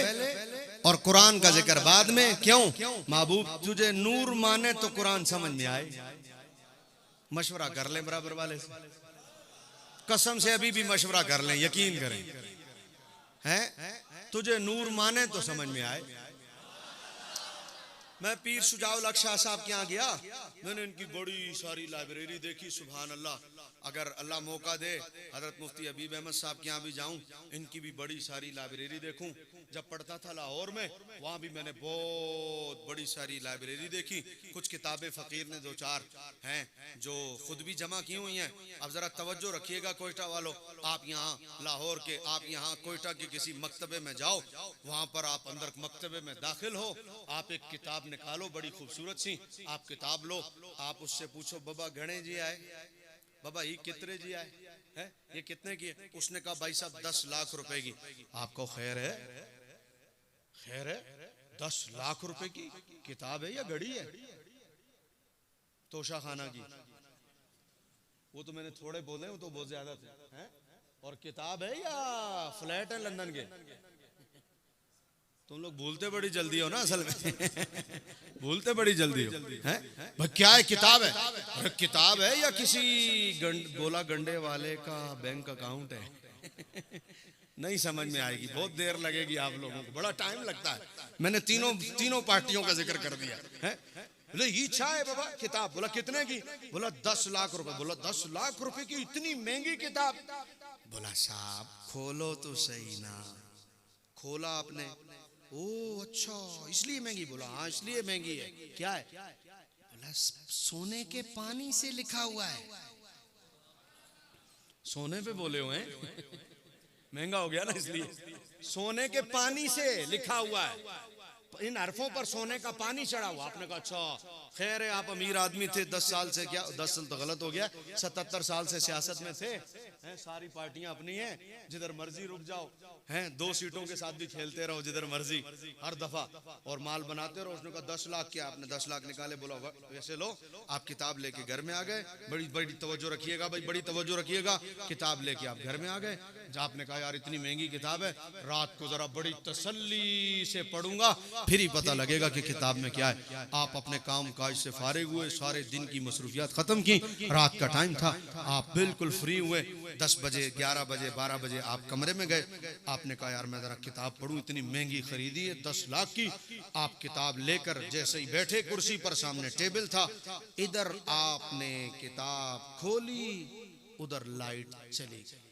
और कुरान का जिक्र बाद में। क्यों? महबूब तुझे नूर माने तो कुरान समझ में आए। मशवरा कर लें बराबर वाले से, कसम से अभी भी मशवरा कर लें, यकीन करें, हैं तुझे नूर माने तो समझ में आए। मैं पीर सुजाउल हक शाह साहब के यहाँ गया, मैंने इनकी बड़ी सारी लाइब्रेरी देखी। सुभान अल्लाह, अगर अल्लाह मौका दे हजरत मुफ्ती हबीब अहमद साहब के यहाँ भी जाऊं, इनकी भी बड़ी सारी लाइब्रेरी देखूं। जब पढ़ता था लाहौर में, वहाँ भी मैंने बहुत बड़ी सारी लाइब्रेरी देखी। कुछ किताबें फ़कीर ने दो चार हैं जो खुद भी जमा की हुई हैं। अब ज़रा तवज्जो रखिएगा कोयटा वालों, आप यहाँ लाहौर के, आप यहाँ कोयटा के किसी मकतबे में जाओ, वहाँ पर आप अंदर मकतबे में दाखिल हो, आप एक किताब निकालो बड़ी खूबसूरत सी, आप किताब लो, आप उससे पूछो बाबा गणे जी आए, बाबा ये कितने जी आए है, ये कितने की है? उसने कहा भाई साहब 10 लाख रुपए की। आपको खैर है, खैर है, 10 लाख रुपए की किताब है या घड़ी है? तोशा खाना की। वो तो मैंने थोड़े बोले, वो तो बहुत ज्यादा थे हैं? और किताब है या फ्लैट है लंदन के? तुम लोग भूलते बड़ी जल्दी हो ना असल में भूलते बड़ी जल्दी हो हैं? भाई क्या है, किताब है? अरे किताब है या किसी गोला गंडे वाले का बैंक अकाउंट है? नहीं समझ में आएगी, बहुत देर लगेगी आप लोगों को, बड़ा टाइम लगता है। मैंने तीनों पार्टियों का जिक्र कर दिया है। बोले ये इच्छा है बाबा किताब। बोला कितने की? बोला 10 लाख रुपए। बोला 10 लाख रुपए की इतनी महंगी किताब? बोला साहब खोलो तो सही ना। खोला आपने, ओ अच्छा इसलिए महंगी? बोला हाँ इसलिए महंगी है। क्या है? बोला सोने के पानी से लिखा हुआ है। सोने पे बोले हुए हैं महंगा हो गया ना, इसलिए सोने के पानी से लिखा हुआ है, इन हरफों पर सोने का पानी चढ़ा हुआ। आपने कहा अच्छा खैर है, आप अमीर आदमी थे, 10 साल से, क्या 10 साल तो गलत हो गया, 77 साल से सियासत में थे हैं? सारी पार्टियां अपनी हैं, जिधर मर्जी रुक जाओ हैं, 2 सीटों के साथ भी खेलते रहो जिधर मर्जी हर दफा, और माल बनाते रहो। उसने कहा 10 लाख क्या? आपने 10 लाख निकाले। बोला वैसे लो, आप किताब लेके घर में आ गए। बड़ी बड़ी तवज्जो रखिएगा भाई, बड़ी तवज्जो रखिएगा। किताब लेके आप घर में आ गए। आपने कहा यार इतनी महंगी किताब है, रात को जरा बड़ी तसल्ली से पढ़ूंगा, फिर ही पता लगेगा कि किताब में क्या है। आप अपने काम काज से फारिग हुए, सारे दिन की मसरूफियात खत्म की, रात का टाइम था, आप बिल्कुल फ्री हुए, 10 बजे 11 बजे 12 बजे आप कमरे में गए। आपने कहा यार मैं जरा किताब पढ़ूं, इतनी महंगी खरीदी है 10 लाख की। आप किताब लेकर जैसे ही बैठे कुर्सी पर, सामने टेबल था, इधर आपने किताब खोली, उधर लाइट चली गई।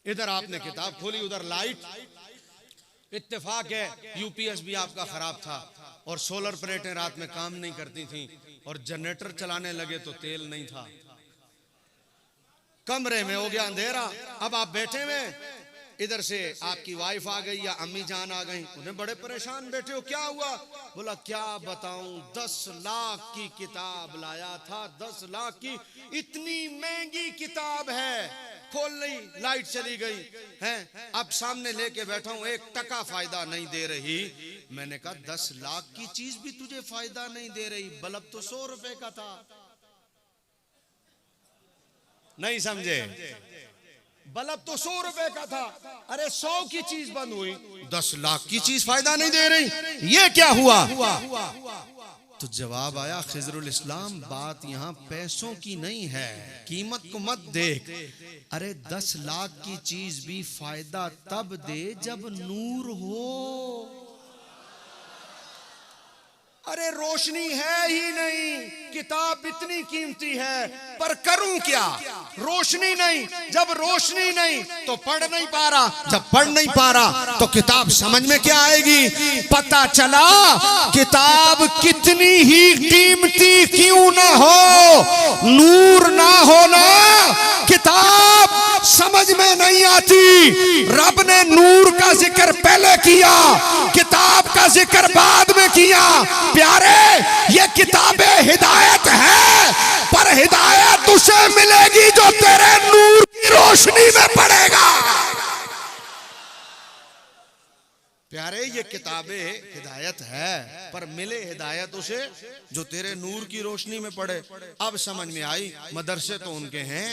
इधर आपने किताब खोली, उधर लाइट। इत्तेफाक है यूपीएस भी आपका खराब था, और सोलर प्लेटें रात में काम नहीं करती थी, और जनरेटर चलाने लगे तो तेल नहीं था। कमरे में हो गया अंधेरा। अब आप बैठे हुए, इधर से आपकी वाइफ आ गई या अम्मी जान आ गई, उन्हें बड़े परेशान बैठे हो, क्या हुआ? बोला क्या बताऊं, 10 लाख की किताब लाया था, 10 लाख की, इतनी महंगी किताब है। खोल ली, लाइट चली गई हैं। अब सामने लेके बैठा हूं, 1 टका फायदा नहीं दे रही। मैंने कहा 10 लाख की चीज भी तुझे फायदा नहीं दे रही, बल्ब तो 100 रुपए का था। नहीं समझे? बल्ब तो 100 रुपए का था, अरे 100 की चीज बंद हुई, 10 लाख की चीज फायदा नहीं दे रही, ये क्या हुआ? तो जवाब आया खिजरुल इस्लाम, बात यहाँ पैसों की नहीं है, कीमत को मत देख। अरे 10 लाख की चीज भी फायदा तब दे जब नूर हो। अरे रोशनी है ही नहीं, किताब इतनी कीमती है, पर करूं क्या? रोशनी नहीं, जब रोशनी नहीं तो पढ़ नहीं पा रहा, जब पढ़ नहीं पा रहा तो किताब समझ में क्या आएगी? पता चला किताब कितनी ही कीमती क्यों ना हो, नूर ना होना किताब समझ में नहीं आती। रब ने नूर का जिक्र पहले किया, किताब का जिक्र बाद में किया। प्यारे ये किताबें हिदायत है, पर हिदायत उसे मिलेगी जो तेरे नूर की रोशनी में पड़ेगा। प्यारे ये किताबें हिदायत है, पर मिले हिदायत उसे जो तेरे नूर की रोशनी में पड़े। अब समझ में आई, मदरसे तो उनके हैं,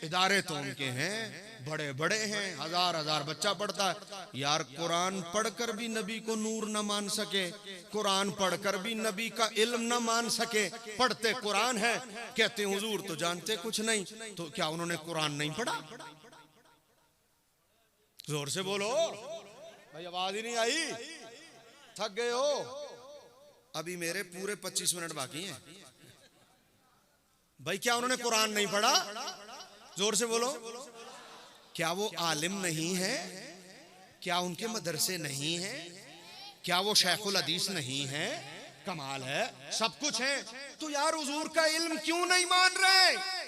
इदारे तो उनके हैं, बड़े बड़े हैं, हजार हजार बच्चा पढ़ता है। यार कुरान पढ़कर भी नबी को नूर न मान सके, कुरान पढ़कर भी नबी का इल्म न मान सके, पढ़ते कुरान है, कहते हुजूर तो जानते कुछ नहीं, तो क्या उन्होंने कुरान नहीं पढ़ा? जोर से बोलो भाई, आवाज ही नहीं आई। थक गए हो? अभी मेरे पूरे 25 मिनट बाकी हैं भाई। क्या उन्होंने कुरान नहीं पढ़ा? जोर से बोलो। क्या वो आलिम नहीं है? क्या उनके मदरसे नहीं है? क्या वो शेखुल हदीस नहीं है? कमाल है, सब कुछ है। तो यार हुजूर का इल्म क्यों नहीं मान रहे?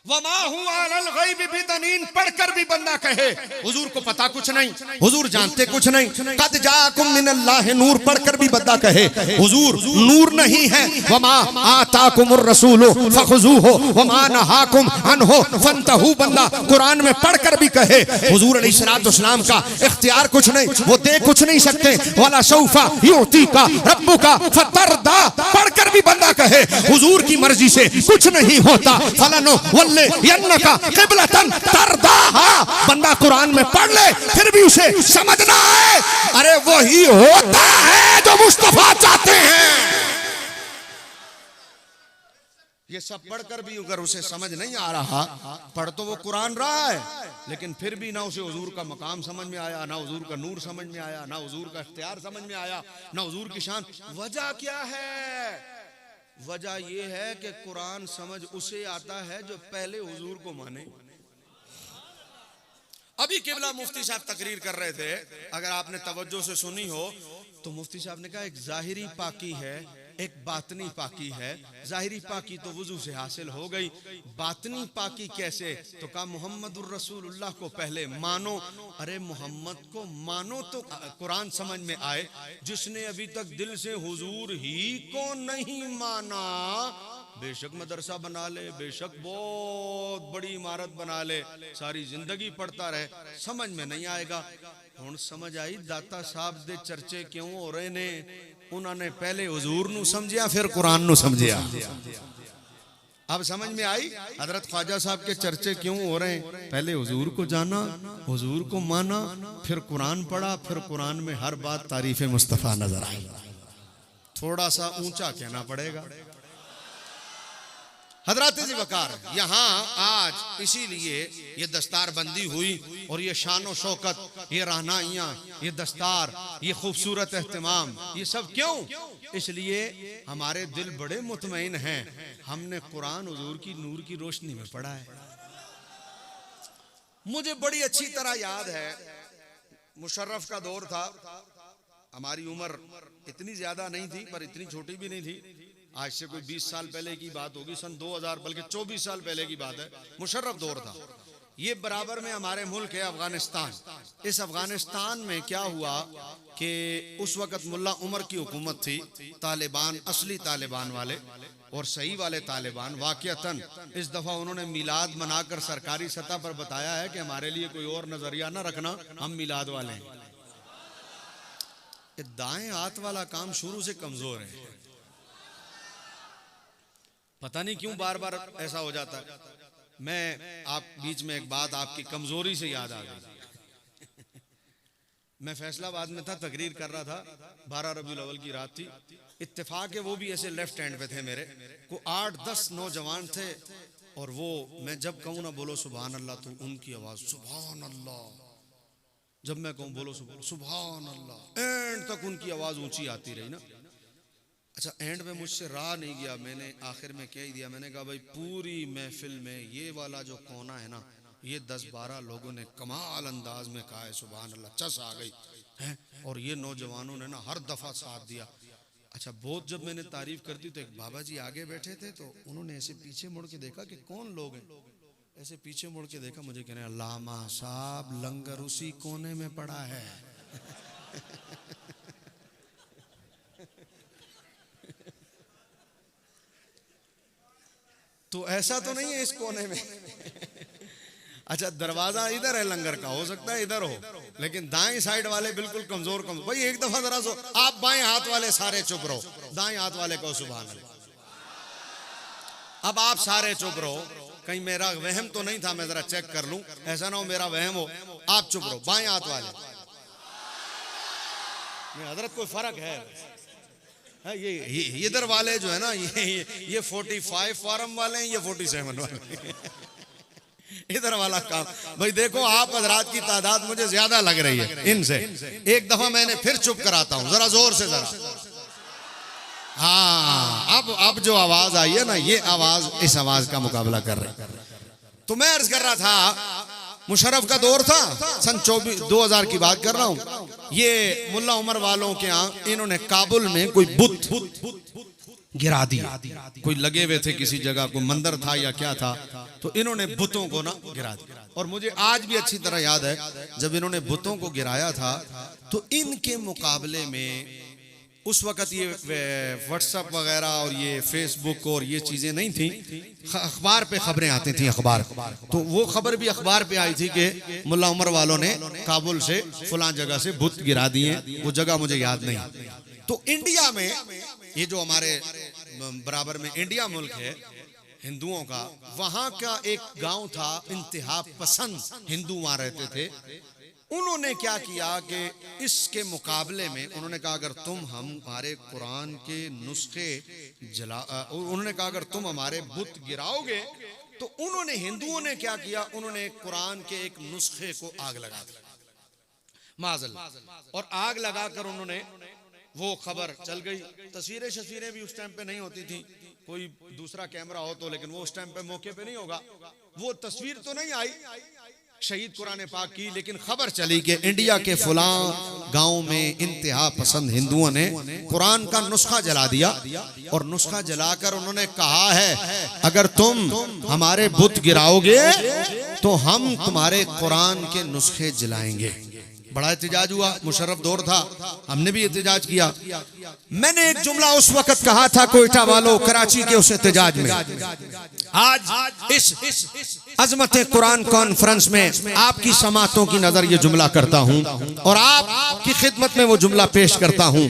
वमा हुआ अलल गैब बिदनीन, पढ़कर भी बंदा कहे हुजूर को पता कुछ नहीं, हुजूर जानते कुछ नहीं। कद जाकुम मिनल्लाहि नूर, पढ़कर भी बंदा कहे हुजूर नूर नहीं है। वमा आताकुमुर रसूलु फखुजूहु वमा नहाकुम अन्हु फंतहू, बंदा कुरान में पढ़कर भी कहे हुजूर अलैहिस्सलाम का इख्तियार कुछ नहीं, वो दे कुछ नहीं सकते। वला सौफा युतीका रब्बुका फतरदा, पढ़कर भी बंदा कहे हुजूर की मर्जी से कुछ नहीं होता। फलानो यन्नका क़िबलतन तरदाहा, बंदा कुरान में पढ़ ले फिर भी उसे समझ ना आए, अरे वही होता है जो मुस्तफा चाहते हैं। ये सब पढ़कर भी अगर उसे समझ नहीं आ रहा, पढ़ तो वो कुरान रहा है, लेकिन फिर भी ना उसे हुजूर का मकाम समझ में आया, ना हुजूर का नूर समझ में आया, ना हुजूर का इख्तियार समझ में आया, ना हुजूर की शान। वजह क्या है? वजह यह है कि कुरान समझ उसे आता है जो पहले हुजूर को माने। अभी किबला मुफ्ती साहब तकरीर कर रहे थे, अगर आपने तवज्जो से सुनी हो तो मुफ्ती साहब ने कहा एक जाहिरी पाकी है, एक बातनी पाकी है। जाहिरी पाकी तो वुजू से हासिल हो गई, बातनी पाकी कैसे? तो कहा मोहम्मदुर रसूलुल्लाह को पहले मानो। अरे मोहम्मद को मानो तो कुरान समझ में आए। जिसने अभी तक दिल से हुजूर ही को नहीं माना, बेशक मदरसा बना ले, बेशक बहुत बड़ी इमारत बना ले, सारी जिंदगी पढ़ता रहे, समझ में नहीं आएगा। हुण समझ आई दाता साहब दे चर्चे क्यों हो रहे ने? उन्होंने पहले हुजूर नू समझिया, फिर कुरान नू समझिया। अब समझ में आई हजरत ख्वाजा साहब के चर्चे क्यों हो रहे हैं? पहले हुजूर को जाना, हुजूर को माना, फिर कुरान पढ़ा, फिर कुरान में हर बात तारीफ मुस्तफा नजर आई। थोड़ा सा ऊंचा कहना पड़ेगा। हजरत जी वकार यहाँ आज इसीलिए ये दस्तार बंदी हुई, और ये शानो शौकत, ये रहनाइयाँ, ये दस्तार, ये खूबसूरत एहतमाम, ये सब क्यों? इसलिए हमारे दिल बड़े मुतमईन हैं, हमने कुरान हुजूर की नूर की रोशनी में पढ़ा है। मुझे बड़ी अच्छी तरह याद है, मुशर्रफ का दौर था, हमारी उम्र इतनी ज्यादा नहीं थी पर इतनी छोटी भी नहीं थी। आज से कोई 20 साल पहले की बात होगी, सन 2000 बल्कि 24 साल पहले की बात है। मुशर्रफ दौर था ये, बराबर में हमारे मुल्क है अफगानिस्तान। इस अफगानिस्तान में क्या हुआ कि उस वक्त मुल्ला उमर की हुकूमत थी, तालिबान, असली तालिबान वाले और सही वाले तालिबान। वाकईतन इस दफा उन्होंने मिलाद मनाकर सरकारी सतह पर बताया है कि हमारे लिए कोई और नजरिया ना रखना, हम मिलाद वाले हैं। दाएं हाथ वाला काम शुरू से कमजोर है, पता नहीं क्यों बार बार ऐसा हो जाता है। मैं आप बीच में एक बात आपकी कमजोरी से याद आ गई। मैं फैसलाबाद में था, तकरीर कर रहा था, 12 रबीउल अव्वल की रात थी। इत्तेफाक है वो भी ऐसे लेफ्ट हैंड पे थे मेरे को, 8-10 नौजवान थे, और वो मैं जब कहूँ ना बोलो सुभान अल्लाह तो उनकी आवाज सुभान अल्लाह, जब मैं कहूँ बोलो सुभान अल्लाह, एंड तक उनकी आवाज ऊंची आती रही ना। अच्छा, एंड में मुझसे रहा नहीं गया, मैंने आखिर में कह दिया, मैंने कहा भाई पूरी महफिल में ये वाला जो कोना है ना, ये 10-12 लोगों ने कमाल अंदाज में कहा है सुभान अल्लाह, चस आ गई है, और ये नौजवानों ने ना हर दफा साथ दिया। अच्छा, बहुत जब मैंने तारीफ कर दी तो एक बाबा जी आगे बैठे थे, तो उन्होंने ऐसे पीछे मुड़ के देखा कि कौन लोग हैं, ऐसे पीछे मुड़ के देखा, मुझे कहने अल्लामा साहब लंगर उसी कोने में पड़ा है। तो ऐसा तो नहीं है इस कोने में। अच्छा, दरवाजा इधर है लंगर का, हो सकता है इधर हो, लेकिन दाएं साइड वाले बिल्कुल कमजोर भाई एक दफा जरा सो, आप बाएं हाथ वाले सारे चुप रहो, दाएं हाथ वाले को सुभान अल्लाह। अब आप सारे चुप रहो, कहीं मेरा वहम तो नहीं था, मैं जरा चेक कर लूं, ऐसा ना हो मेरा वहम हो। आप चुप रहो, बाएं हाथ वाले। हजरत कोई फर्क है? ये इधर वाले जो है ना, ये 45 फॉर्म वाले हैं, ये 47 वाले। इधर वाला काम। भाई देखो आप हजरात की तादाद मुझे ज्यादा लग रही है इनसे। एक दफा मैंने फिर चुप कराता हूं, जरा जोर से जरा। हाँ, अब जो आवाज आई है ना, ये आवाज इस आवाज का मुकाबला कर रही। तो मैं अर्ज कर रहा था, मुशर्रफ का दौर था, सन 2000 की बात कर रहा हूं। ये मुल्ला उमर वालों के यहाँ इन्होंने काबुल में कोई बुत गिरा दिया। कोई लगे हुए थे किसी जगह, कोई मंदिर था या क्या था, तो इन्होंने बुतों को ना गिरा दिया। और मुझे आज भी अच्छी तरह याद है, जब इन्होंने बुतों को गिराया था तो इनके मुकाबले में उस वक्त ये व्हाट्सएप वगैरह और ये फेसबुक और ये चीजें नहीं थी। अखबार पे खबरें आती थी, अखबार। तो वो खबर भी अखबार पे आई थी कि मुल्ला उमर वालों ने काबुल से फलां जगह से बुत गिरा दिए। वो जगह मुझे याद नहीं। तो इंडिया में ये जो हमारे बराबर में इंडिया मुल्क है हिंदुओं का, वहां का एक गांव था, इंतहा पसंद हिंदू वहां रहते थे। उन्होंने क्या किया कि इसके मुकाबले में उन्होंने कहा अगर तुम हमारे कुरान के नुस्खे उन्होंने कहा अगर तुम हमारे बुत गिराओगे, तो उन्होंने हिंदुओं ने क्या किया, उन्होंने कुरान के एक नुस्खे को आग लगा दी, माजल। और आग लगाकर उन्होंने, वो खबर चल गई। तस्वीरें भी उस टाइम पे नहीं होती थी, कोई दूसरा कैमरा हो तो, लेकिन वो उस टाइम पे मौके पे नहीं होगा। वो तस्वीर तो नहीं आई शहीद कुरान पाक की, लेकिन खबर चली कि इंडिया के फलां गांव में इंतहा पसंद हिंदुओं ने कुरान का नुस्खा जला दिया। और नुस्खा जलाकर उन्होंने कहा है अगर तुम हमारे बुत गिराओगे तो हम तुम्हारे कुरान के नुस्खे जलाएंगे। बड़ा एहतजाज हुआ, मुशर्रफ दौर था, हमने भी एहतजाज किया। मैंने एक जुमला उस वक्त कहा था कोयटा वालों, कराची के उस एहतजाज में। आज इस अजमत कुरान कॉन्फ्रेंस में आपकी समातों की नजर ये जुमला करता हूं और आपकी खिदमत में वो जुमला पेश करता हूं,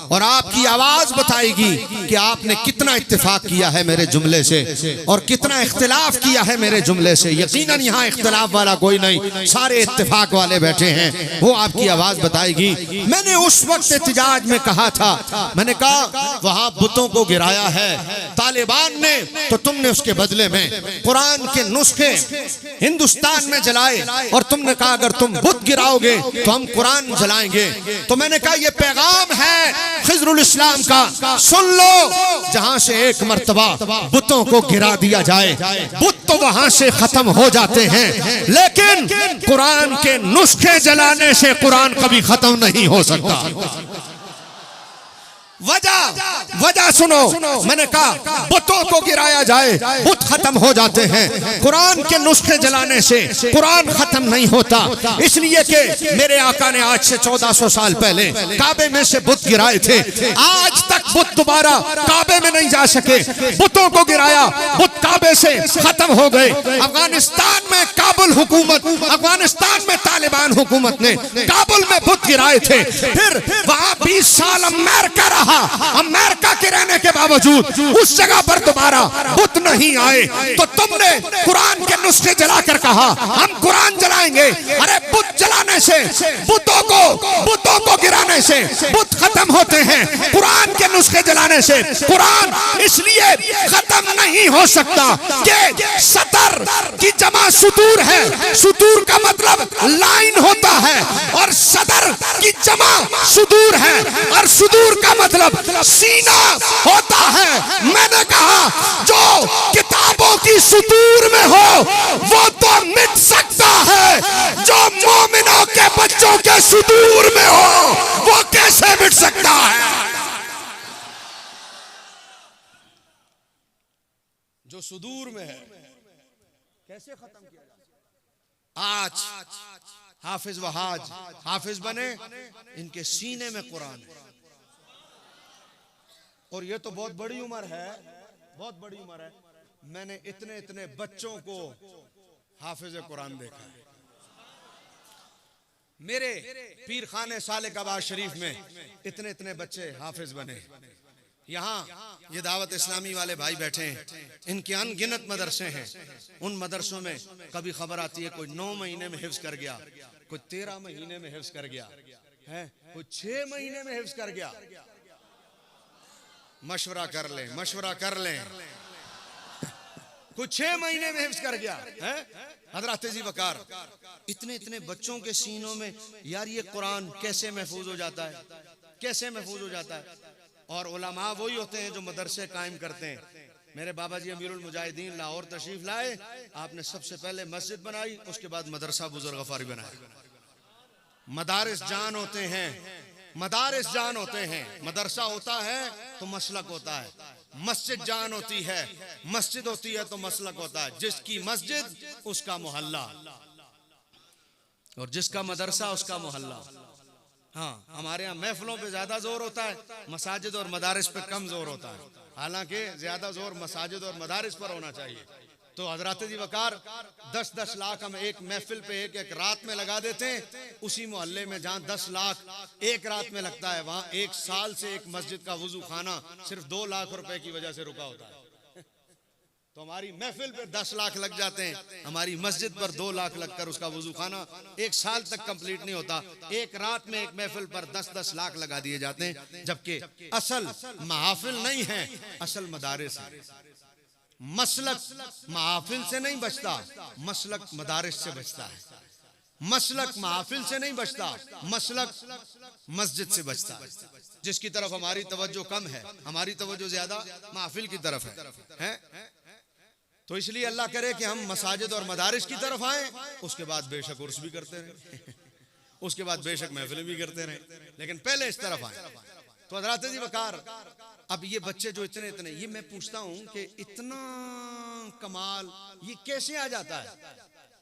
और आपकी आवाज बताएगी कि आपने कितना इत्तेफाक किया है मेरे जुमले से और कितना इख्तिलाफ किया है मेरे जुमले से। यकीनन यहाँ इख्तिलाफ वाला कोई नहीं, सारे इत्तेफाक वाले बैठे हैं, वो आपकी आवाज बताएगी। मैंने उस वक्त एहतजाज में कहा था, मैंने कहा वहां बुतों को गिराया है तालिबान ने, तो तुमने उसके बदले में कुरान के नुस्खे हिंदुस्तान में जलाए और तुमने कहा अगर तुम बुत गिराओगे तो हम कुरान जलाएंगे। तो मैंने कहा ये पैगाम है खिजरुल इस्लाम का, सुन लो। जहां से एक मर्तबा बुतों को गिरा दिया जाए, बुत तो वहां से खत्म हो जाते हैं, लेकिन कुरान के नुस्खे जलाने से कुरान कभी खत्म नहीं हो सकता। वजह सुनो, मैंने कहा बुतों को गिराया जाए, बुत खत्म हो जाते हैं, कुरान के नुस्खे जलाने से कुरान खत्म नहीं होता। इसलिए कि मेरे आका ने आज से 1400 साल पहले काबे में से बुत गिराए थे, आज तक बुत दोबारा काबे में नहीं जा सके। बुतों को गिराया, बुत काबे से खत्म हो गए। अफगानिस्तान में काबुल हुकूमत, अफगानिस्तान में तालिबान हुकूमत ने काबुल में बुत गिराए थे, फिर वहां 20 साल अमेरिका रहा। अमेरिका के रहने के बावजूद उस जगह पर दोबारा बुत नहीं आए, तो तुमने कुरान के नुस्खे जलाकर कहा हम कुरान जलाएंगे। अरे बुत जलाने से, बुतों को गिराने से बुत खत्म होते हैं, कुरान के नुस्खे जलाने से कुरान इसलिए खत्म नहीं हो सकता कि सतर की जमा सुतूर है, सुतूर का मतलब लाइन होता है, और सदर की जमा सुदूर है, और सुदूर का मतलब सीना होता है। मैंने कहा जो किताबों की सुतूर में हो वो तो मिट सकता है, जो मोमिनों के बच्चों के सुतूर में हो वो कैसे मिट सकता है। जो सुदूर में है कैसे खत्म किया जाए। आज हाफिज वहाज हाफिज बने, इनके सीने में कुरान है, और ये तो बहुत बड़ी उम्र है, बहुत बड़ी उम्र है। मैंने इतने इतने बच्चों को हाफिज कुरान देखा है। मेरे पीर खाने सालिकाबाद शरीफ में इतने इतने बच्चे हाफिज बने। यहाँ ये दावत इस्लामी वाले भाई बैठे हैं, इनके अनगिनत मदरसे हैं। उन मदरसों में कभी खबर आती है कोई 9 महीने में हिफ्ज कर गया, कोई 13 महीने में हिफ्ज कर गया है, कोई 6 महीने में हिफ्ज कर गया। मशवरा कर लें, मशवरा कर लें। कुछ 6 महीने में हिफ्ज कर गया है हजरत जी वकार। इतने इतने बच्चों के सीनों में यार ये कुरान कैसे महफूज हो जाता है, कैसे महफूज हो जाता है। और उलमा वही होते हैं जो मदरसे कायम करते हैं। मेरे बाबा जी अमीरुल मुजाहिदीन लाहौर तशरीफ लाए, आपने सबसे पहले मस्जिद बनाई, उसके बाद मदरसा बुजुर्ग गफारी बनाया। मदारिस जान होते हैं, मदारिस जान होते हैं। मदरसा होता है तो मसलक होता है, मस्जिद जान होती है, मस्जिद होती है तो मसलक होता है। जिसकी मस्जिद उसका मोहल्ला, और जिसका मदरसा उसका मोहल्ला। हाँ, हमारे यहाँ महफिलों पे ज्यादा जोर होता है, मसाजिद और मदारिस पे कम जोर होता है। हालांकि ज्यादा जोर मसाजिद और मदारिस पर होना चाहिए। तो हजरत जी वकार 10-10 लाख हम एक महफिल पे एक रात में लगा देते हैं। उसी मोहल्ले में जहाँ 10 लाख एक रात में लगता है, वहाँ 1 साल से एक मस्जिद का वजू खाना सिर्फ 2 लाख रुपए की वजह से रुका होता है। तो हमारी महफिल पे 10 लाख लग जाते हैं, हमारी मस्जिद पर 2 लाख लगकर उसका वजू खाना 1 साल तक कंप्लीट नहीं होता। एक रात में एक महफिल पर 10-10 लाख लगा दिए जाते हैं, जबकि असल महफिल नहीं है, असल मदारिस है। मसलक महफिल से नहीं बचता, मसलक मदारिस से बचता है। मसलक महफिल से नहीं बचता, मसलक मस्जिद से बचता है। जिसकी तरफ हमारी तवज्जो कम है, हमारी तवज्जो ज्यादा महफिल की तरफ है। तो इसलिए अल्लाह करे कि हम मसाजिद और मदारिस की तरफ आए, उसके बाद बेशक उर्स भी करते रहे, उसके बाद बेशक महफिल भी करते रहे, लेकिन पहले इस तरफ आए। तो हज़रत जी वकार, अब ये बच्चे जो इतने इतने, ये मैं पूछता हूं कि इतना कमाल ये कैसे आ जाता है?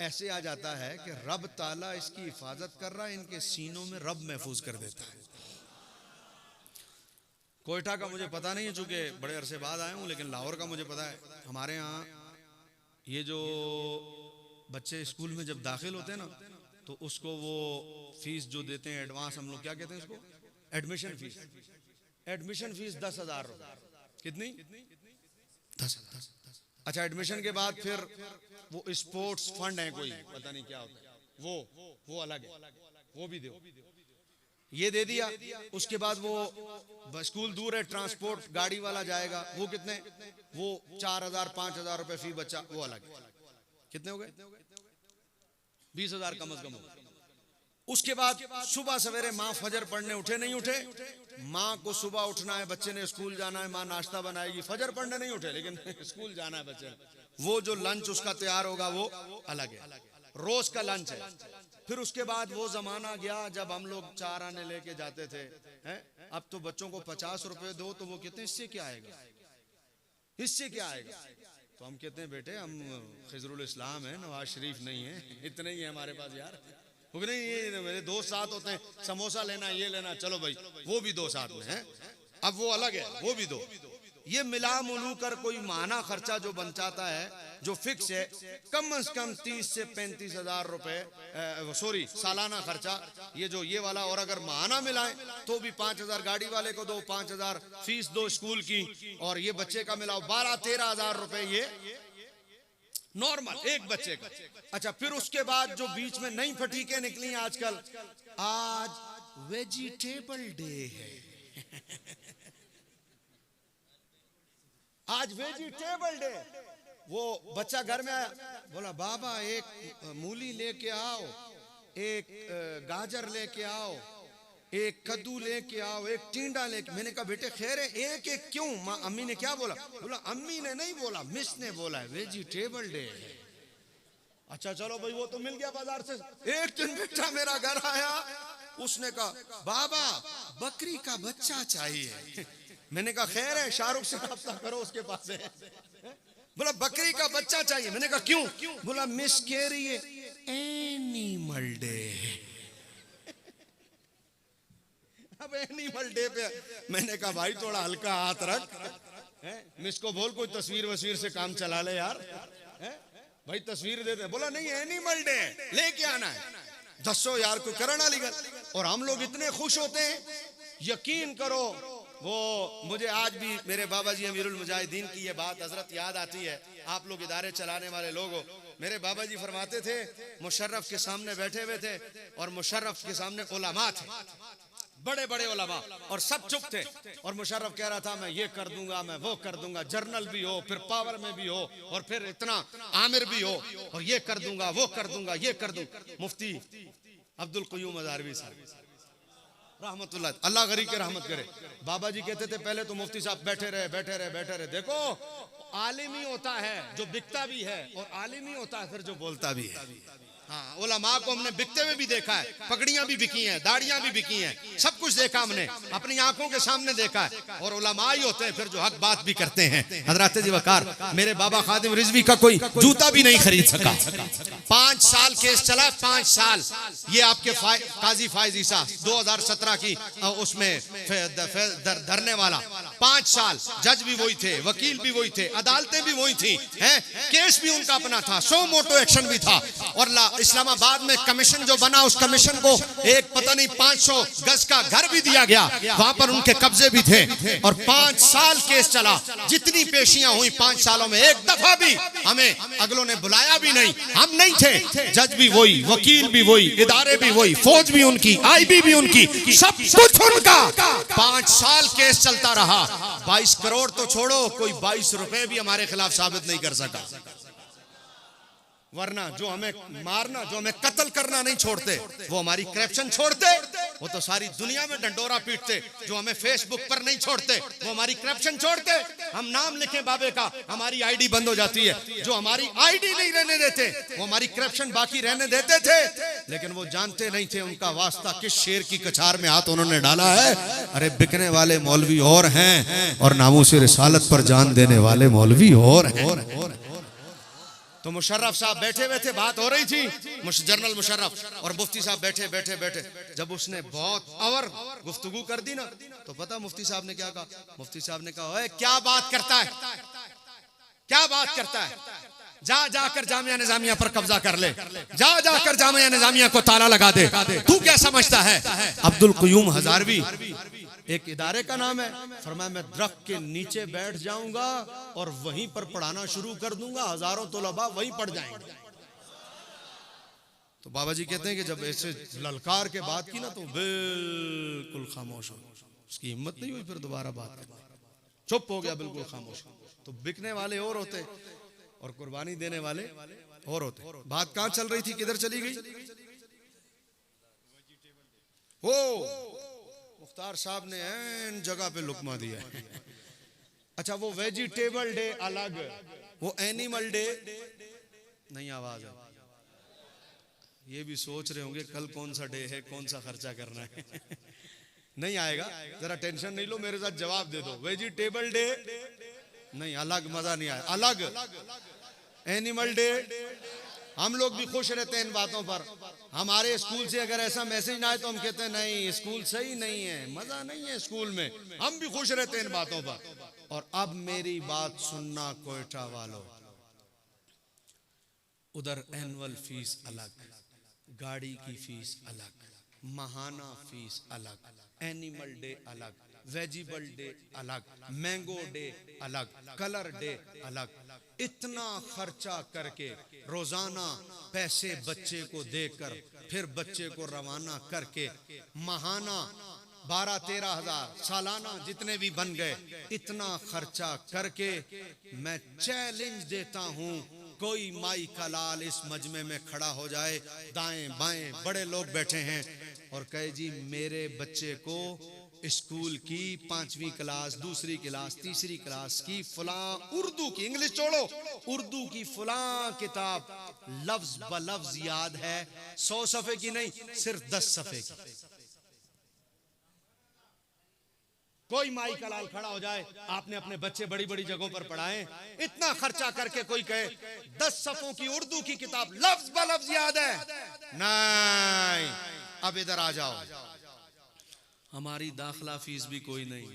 ऐसे आ जाता है कि रब ताला इसकी हिफाजत कर रहा है, इनके सीनों में रब महफूज कर देता है। कोयटा का मुझे पता नहीं है, चूंकि बड़े अरसे बाद आया हूं, लेकिन लाहौर का मुझे पता है। हमारे यहाँ ये जो बच्चे स्कूल में जब दाखिल होते हैं ना, तो उसको वो फीस जो देते हैं एडवांस, हम लोग क्या कहते हैं उसको, एडमिशन फीस। एडमिशन फीस 10,000 रुपये। कितनी? 10,000। अच्छा, एडमिशन के बाद फिर वो स्पोर्ट्स फंड है कोई, पता नहीं क्या होता है, वो अलग है, वो भी दो। ये दे दिया, उसके बाद वो स्कूल दूर है, ट्रांसपोर्ट गाड़ी वाला जाएगा, वो कितने, वो 4,000-5,000 रुपए फी बच्चा, वो अलग। कितने हो गए? 20,000 कम अज कम हो। उसके बाद सुबह सवेरे माँ फजर पढ़ने उठे नहीं उठे, माँ को सुबह उठना है, बच्चे ने स्कूल जाना है, माँ नाश्ता बनाएगी, फजर पढ़ने नहीं उठे लेकिन स्कूल जाना है बच्चे, वो जो लंच उसका तैयार होगा वो अलग है, रोज का लंच है। फिर उसके बाद वो जमाना गया जब हम लोग 4 आने लेके जाते थे, हैं? अब तो बच्चों को 50 रुपए दो तो वो कहते हैं इससे क्या आएगा, इससे क्या आएगा। तो हम कहते हैं बेटे हम खिजरुल इस्लाम है, नवाज शरीफ नहीं है, इतने ही है हमारे पास यार। नहीं, ये मेरे दोस्त साथ होते हैं, समोसा लेना ये लेना, चलो भाई वो भी 2 साथ में है, अब वो अलग है, वो भी 2। ये मिला मुलू कर कोई माना खर्चा जो बन जाता है, जो फिक्स है, कम से कम 30 से 35,000 रुपए, सॉरी सालाना खर्चा ये जो ये वाला, और अगर माना मिलाए तो भी 5,000 गाड़ी वाले को दो, 5,000 फीस दो स्कूल की, और ये बच्चे का मिलाओ 12-13,000 रुपए ये नॉर्मल एक बच्चे का। अच्छा, फिर उसके बाद जो बीच में नई फटीकें निकली आजकल, आज वेजिटेबल डे है आज वेजिटेबल डे। वो बच्चा घर में आया, बोला बाबा एक मूली लेके आओ, एक गाजर लेके आओ, एक कद्दू लेके आओ, एक टिंडा लेके। मैंने कहा बेटे खैर है, एक एक क्यों? माँ अम्मी ने क्या बोला? बोला अम्मी ने नहीं बोला, मिस ने बोला है, वेजिटेबल डे है। अच्छा चलो भाई, वो तो मिल गया बाजार से। एक दिन बेटा मेरा घर आया, उसने कहा बाबा बकरी का बच्चा चाहिए। मैंने कहा खैर है, शाहरुख से राब्ता करो, उसके पास है। बोला बकरी का बच्चा चाहिए। मैंने कहा क्यों? बोला मिस कह रही है एनिमल डे। अब एनिमल डे पे मैंने कहा भाई थोड़ा हल्का हाथ रख, मिस को बोल कोई तस्वीर वस्वीर से काम चला ले यार, भाई तस्वीर दे दे। बोला नहीं एनिमल डे लेके आना है। दसो यार कोई करना लिखा, और हम लोग इतने खुश होते हैं, यकीन करो। वो मुझे आज भी मेरे बाबा जी अमीरुल मुजाहिदीन की ये बात हजरत याद आती है। आप लोग इदारे चलाने वाले लोग हो, मेरे बाबा जी फरमाते थे, मुशर्रफ के सामने बैठे हुए थे और मुशर्रफ के सामने उलमा थे, बड़े बड़े उलमा, और सब चुप थे। और मुशर्रफ कह रहा था मैं ये कर दूंगा, मैं वो कर दूंगा, जर्नल भी हो, फिर पावर में भी हो, और फिर इतना आमिर भी हो, और ये कर दूंगा, वो कर दूंगा, ये कर दूंगा। मुफ्ती अब्दुल क़य्यूम हज़ारवी साहब रहमतुल्लाह, अल्लाह गरीब के रहमत करे, बाबा जी कहते थे पहले तो मुफ्ती साहब बैठे रहे बैठे रहे बैठे रहे। देखो आलिम ही होता है जो बिकता भी है, और आलिम ही होता है फिर जो बोलता भी है। हाँ, उलमा को हमने बिकते हुए भी देखा है, पगड़ियां भी बिकी हैं, दाढ़ियां भी बिकी हैं, सब कुछ देखा हमने, अपनी आंखों के सामने देखा है। और उलमा ही होते हैं फिर जो हक बात भी करते हैं। हजरत जी वकार, मेरे बाबा खादिम रिजवी का कोई जूता भी नहीं खरीद सका। 5 साल केस चला, 5 साल। ये आपके काजी फायज ईसा 2017 की उसमें धरने वाला, 5 साल। जज भी वही थे, वकील भी वही थे, अदालतें भी वही थी, हैं, केस भी उनका अपना था, 100 मोटो एक्शन भी था। और इस्लामाबाद में कमीशन जो बना, उस कमीशन को एक पता नहीं 500 गज का घर भी दिया गया, वहां पर उनके कब्जे भी थे। और 5 साल केस चला, जितनी पेशियां हुई 5 सालों में, एक दफा भी हमें अगलों ने बुलाया भी नहीं, हम नहीं थे। जज भी वही, वकील भी वही, इदारे भी वही, फौज भी उनकी, आईबी भी उनकी, सब कुछ उनका। 5 साल केस चलता रहा। 22 करोड़ तो छोड़ो, कोई 22 रुपए भी हमारे खिलाफ साबित नहीं कर सका। वरना जो हमें मारना, जो हमें कत्ल करना नहीं छोड़ते, वो हमारी करप्शन छोड़ते, वो तो सारी दुनिया में डंडोरा पीटते। जो हमें फेसबुक पर नहीं छोड़ते, वो हमारी करप्शन छोड़ते। हम नाम लिखें बाबे का, हमारी आईडी बंद हो जाती है। जो हमारी आईडी नहीं रहने देते, वो हमारी करप्शन बाकी रहने देते थे। लेकिन वो जानते नहीं थे उनका वास्ता किस शेर की कछार में हाथ उन्होंने डाला है। अरे बिकने वाले मौलवी और हैं, और नामूस रिसालत पर जान देने वाले मौलवी और हैं। तो मुशर्रफ साहब बैठे हुए थे, बात हो रही थी, जनरल मुशर्रफ, और मुफ्ती साहब बैठे बैठे बैठे। जब उसने बहुत अवर गुफ्तगू कर दी ना, तो पता मुफ्ती साहब ने क्या कहा? मुफ्ती साहब ने कहा, ओए क्या बात करता है, क्या बात करता है, जा जाकर जामिया निजामिया पर कब्जा कर ले, जा जाकर जामिया निजामिया को ताला लगा दे, तू क्या समझता है? अब्दुल क़य्यूम हज़ारवी एक इदारे का नाम है। फरमाया मैं दरख्त के नीचे बैठ जाऊंगा और वहीं पर पढ़ाना शुरू कर दूंगा, हजारों तलबा वहीं पढ़ जाएंगे। तो बाबा जी कहते हैं कि जब ऐसे ललकार के बात की ना, तो बिल्कुल खामोश हो, उसकी हिम्मत नहीं हुई फिर दोबारा बात करने, चुप हो गया, बिल्कुल खामोश। तो बिकने वाले और होते और कुर्बानी देने वाले और होते। बात कहां चल रही थी, किधर चली गई? वो मुख्तार साहब ने एन जगह पे लुकमा दिया। अच्छा, वो वेजिटेबल डे अलग, वो एनिमल डे नहीं। आवाज है, ये भी सोच रहे होंगे कल कौन सा डे है, कौन सा खर्चा करना है। नहीं आएगा, जरा टेंशन नहीं लो, मेरे साथ जवाब दे दो। वेजिटेबल डे नहीं, अलग, मजा नहीं आया, अलग एनिमल डे। हम लोग भी खुश रहते हैं इन बातों पर। हमारे स्कूल से अगर ऐसा मैसेज ना आए तो हम कहते हैं नहीं, स्कूल सही नहीं है, मजा नहीं है स्कूल में। हम भी खुश रहते हैं इन बातों पर। और अब मेरी बात सुनना कोयटा वालों, उधर एनुअल फीस अलग, गाड़ी की फीस अलग, महाना फीस अलग, एनिमल डे अलग, वेजिबल डे अलग, मैंगो डे अलग, कलर डे अलग। इतना खर्चा करके रोजाना पैसे बच्चे को देकर फिर बच्चे को रवाना करके महाना 12-13 हजार, सालाना जितने भी बन गए, इतना खर्चा करके मैं चैलेंज देता हूं, कोई माई का लाल इस मजमे में खड़ा हो जाए, दाएं बाएं बड़े लोग बैठे हैं, और कहे जी मेरे बच्चे को स्कूल की 5वीं क्लास, दूसरी क्लास, तीसरी क्लास की फलां उर्दू की, इंग्लिश छोड़ो, उर्दू की फलां किताब लफ्ज ब लफ्ज याद है, 100 सफ़े की नहीं, सिर्फ 10 सफ़े की। कोई माई का लाल खड़ा हो जाए, आपने अपने बच्चे बड़ी बड़ी जगहों पर पढ़ाए, इतना खर्चा करके कोई कहे 10 सफ़ों की उर्दू की किताब लफ्ज ब लफ्ज याद है, नहीं। अब इधर आ जाओ, हमारी दाखिला फीस भी कोई नहीं,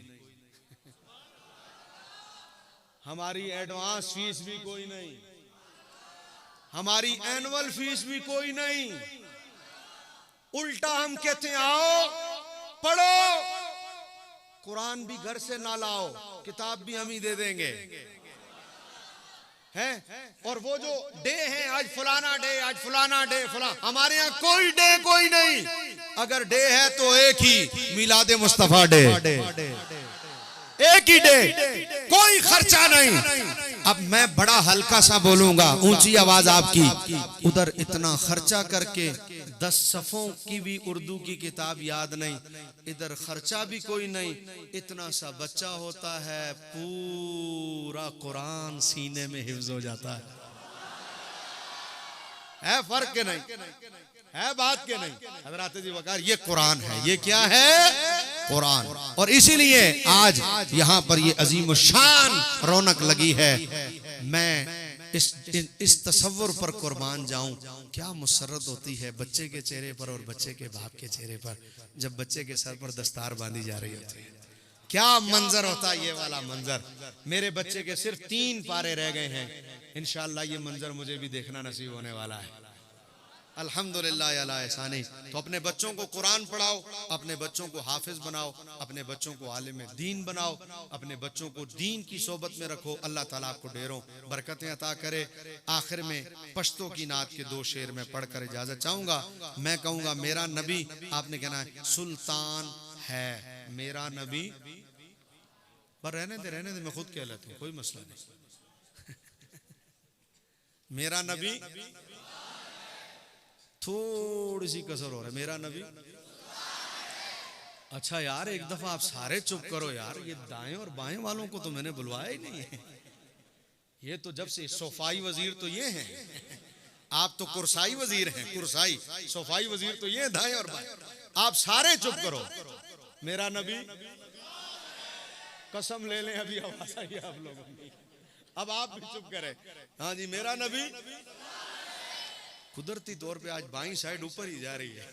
हमारी एडवांस फीस भी कोई नहीं, हमारी एनुअल फीस भी कोई नहीं। उल्टा हम कहते हैं आओ पढ़ो, कुरान भी घर से ना लाओ, किताब भी हम ही दे देंगे, हैं? और वो जो डे है, आज फलाना डे, आज फलाना डे, फला, हमारे यहाँ कोई डे कोई नहीं। अगर डे है तो एक ही मिलादे मुस्तफा डे, एक ही डे, कोई खर्चा नहीं। अब मैं बड़ा हल्का सा बोलूंगा, ऊंची आवाज आपकी। उधर इतना खर्चा करके 10 सफ़ों की भी उर्दू की किताब याद नहीं, इधर खर्चा भी कोई नहीं, इतना सा बच्चा होता है, पूरा कुरान सीने में हिफ्ज हो जाता है फर्क के नहीं है, बात के नहीं। हजरत जी वकार, ये कुरान है, ये क्या है? कुरान। और इसीलिए आज यहाँ पर ये अजीम शान रौनक लगी है। मैं इस तसव्वुर पर कुर्बान जाऊं, क्या मुसर्रत होती है बच्चे के चेहरे पर और बच्चे के बाप के चेहरे पर, जब बच्चे के सर पर दस्तार बांधी जा रही होती है। क्या मंजर होता है ये वाला मंजर। मेरे बच्चे के सिर्फ 3 पारे रह गए हैं, इंशाअल्लाह ये मंजर मुझे भी देखना नसीब होने वाला है। अल्हम्दुलिल्लाह अला एहसानी। तो अपने बच्चों को कुरान पढ़ाओ, अपने बच्चों को हाफिज बनाओ, अपने बच्चों को आलिम दीन बनाओ, अपने बच्चों को दीन की सोबत में रखो। अल्लाह ताला आपको ढेरों बरकतें अता करे। आखिर में पश्तो की नात के 2 शेर में पढ़कर इजाजत चाहूंगा। मैं कहूंगा, मेरा नबी, आपने कहना है सुल्तान है, मेरा नबी, पर रहने दे मैं खुद कह लेता हूं, कोई मसला नहीं। मेरा नबी, थोड़ी सी कसर हो रहा है, मेरा नबी। अच्छा यार, एक दफा आप सारे चुप करो यार, ये दाएं और बाएं वालों को तो मैंने बुलवाया ही नहीं है। ये तो जब से सोफाई वजीर तो ये हैं, आप तो कुर्साई वजीर हैं, कुर्साई, सोफाई वजीर तो ये दाएं और बाएं। आप सारे चुप करो। मेरा नबी, कसम ले लें अभी आवाज आई आप लोगों की, अब आप भी चुप करें। हाँ जी, मेरा नबी। कुदरती तौर पे आज बाईं साइड ऊपर ही जा रही है।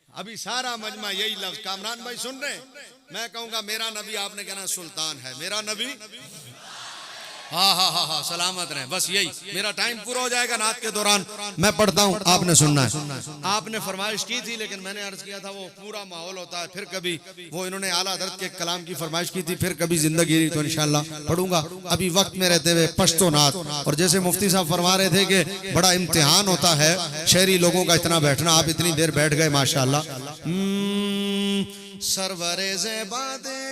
अभी सारा मजमा यही लफ्ज, कामरान भाई सुन रहे हैं, मैं कहूंगा मेरा नबी, आपने कहना सुल्तान है, मेरा नबी। हाँ, सलामत रहे। बस यही, मेरा टाइम पूरा हो जाएगा नात के दौरान, मैं पढ़ता हूँ, आपने सुनना है। आपने फरमाइश की थी, लेकिन मैंने अर्ज किया था वो पूरा माहौल होता है, फिर कभी वो इन्होंने आला हज़रत के कलाम की फरमाइश की थी, फिर कभी जिंदगी रही तो इंशाल्लाह पढ़ूंगा। अभी वक्त में रहते हुए पश्तो नात। और जैसे मुफ्ती साहब फरमा रहे थे कि बड़ा इम्तिहान होता है शहरी लोगों का इतना बैठना, आप इतनी देर बैठ गए माशाल्लाह। सरवरे ज़ेबादे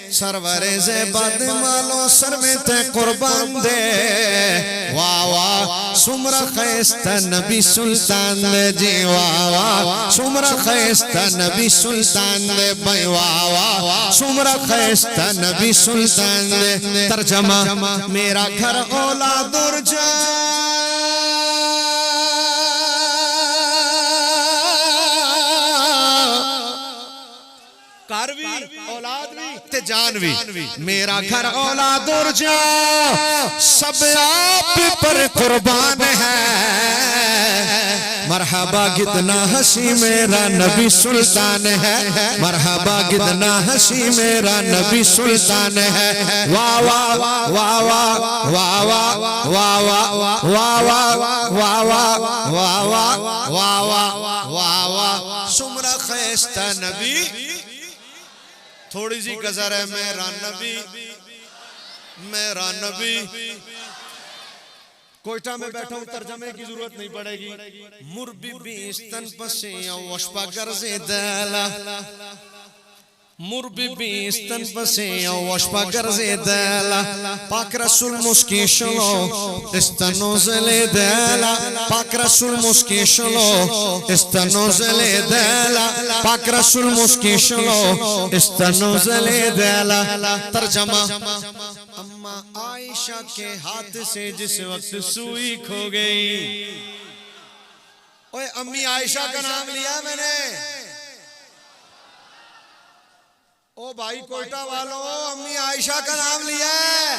सरवरे से बद मालो सर में ते कुर्बान दे, वाह वाह सुमरा खैस्ता नबी सुल्तान दे जी, वाह वाह सुमरा खैस्ता नबी सुल्तान दे भाई, वाह वाह सुमरा खैस्ता नबी सुल्तान दे। तर्जमा, मेरा घर औलाद और जा जानवी, मेरा घर औलाद और जा सब आप पर कुर्बान है। मरहबा कितना हंसी मेरा नबी सुल्तान है, मरहबा कितना हंसी मेरा नबी सुल्तान है। वाह वाह वाह वाह वाह वाह वाह वाह वाह वाह वाह वाह वाह वाह सुमरा खैस्ता नबी। थोड़ी सी कसर है, मेरा नबी, मेरा नबी। कोयटा में बैठा हूं, तर्जमे की जरूरत नहीं पड़ेगी। मुरबी बीस्तन पसे वशपा गर्जे दला, मुरबी बीस्तन पसे वशपा गर्जे दला, पाक रसूल मुस्की शलो इस्तनो जले दला, पाक रसूल मुस्की शलो इस्तनो जले दला, पाक रसूल मुस्की शलो इस्तनो जले दला। तर्जमा, अम्मा आयशा के हाथ से जिस वक्त सुई खो गई। ओए अम्मी आयशा का नाम लिया मैंने। ओ भाई कोयटा वालों, अम्मी आयशा का नाम लिया है।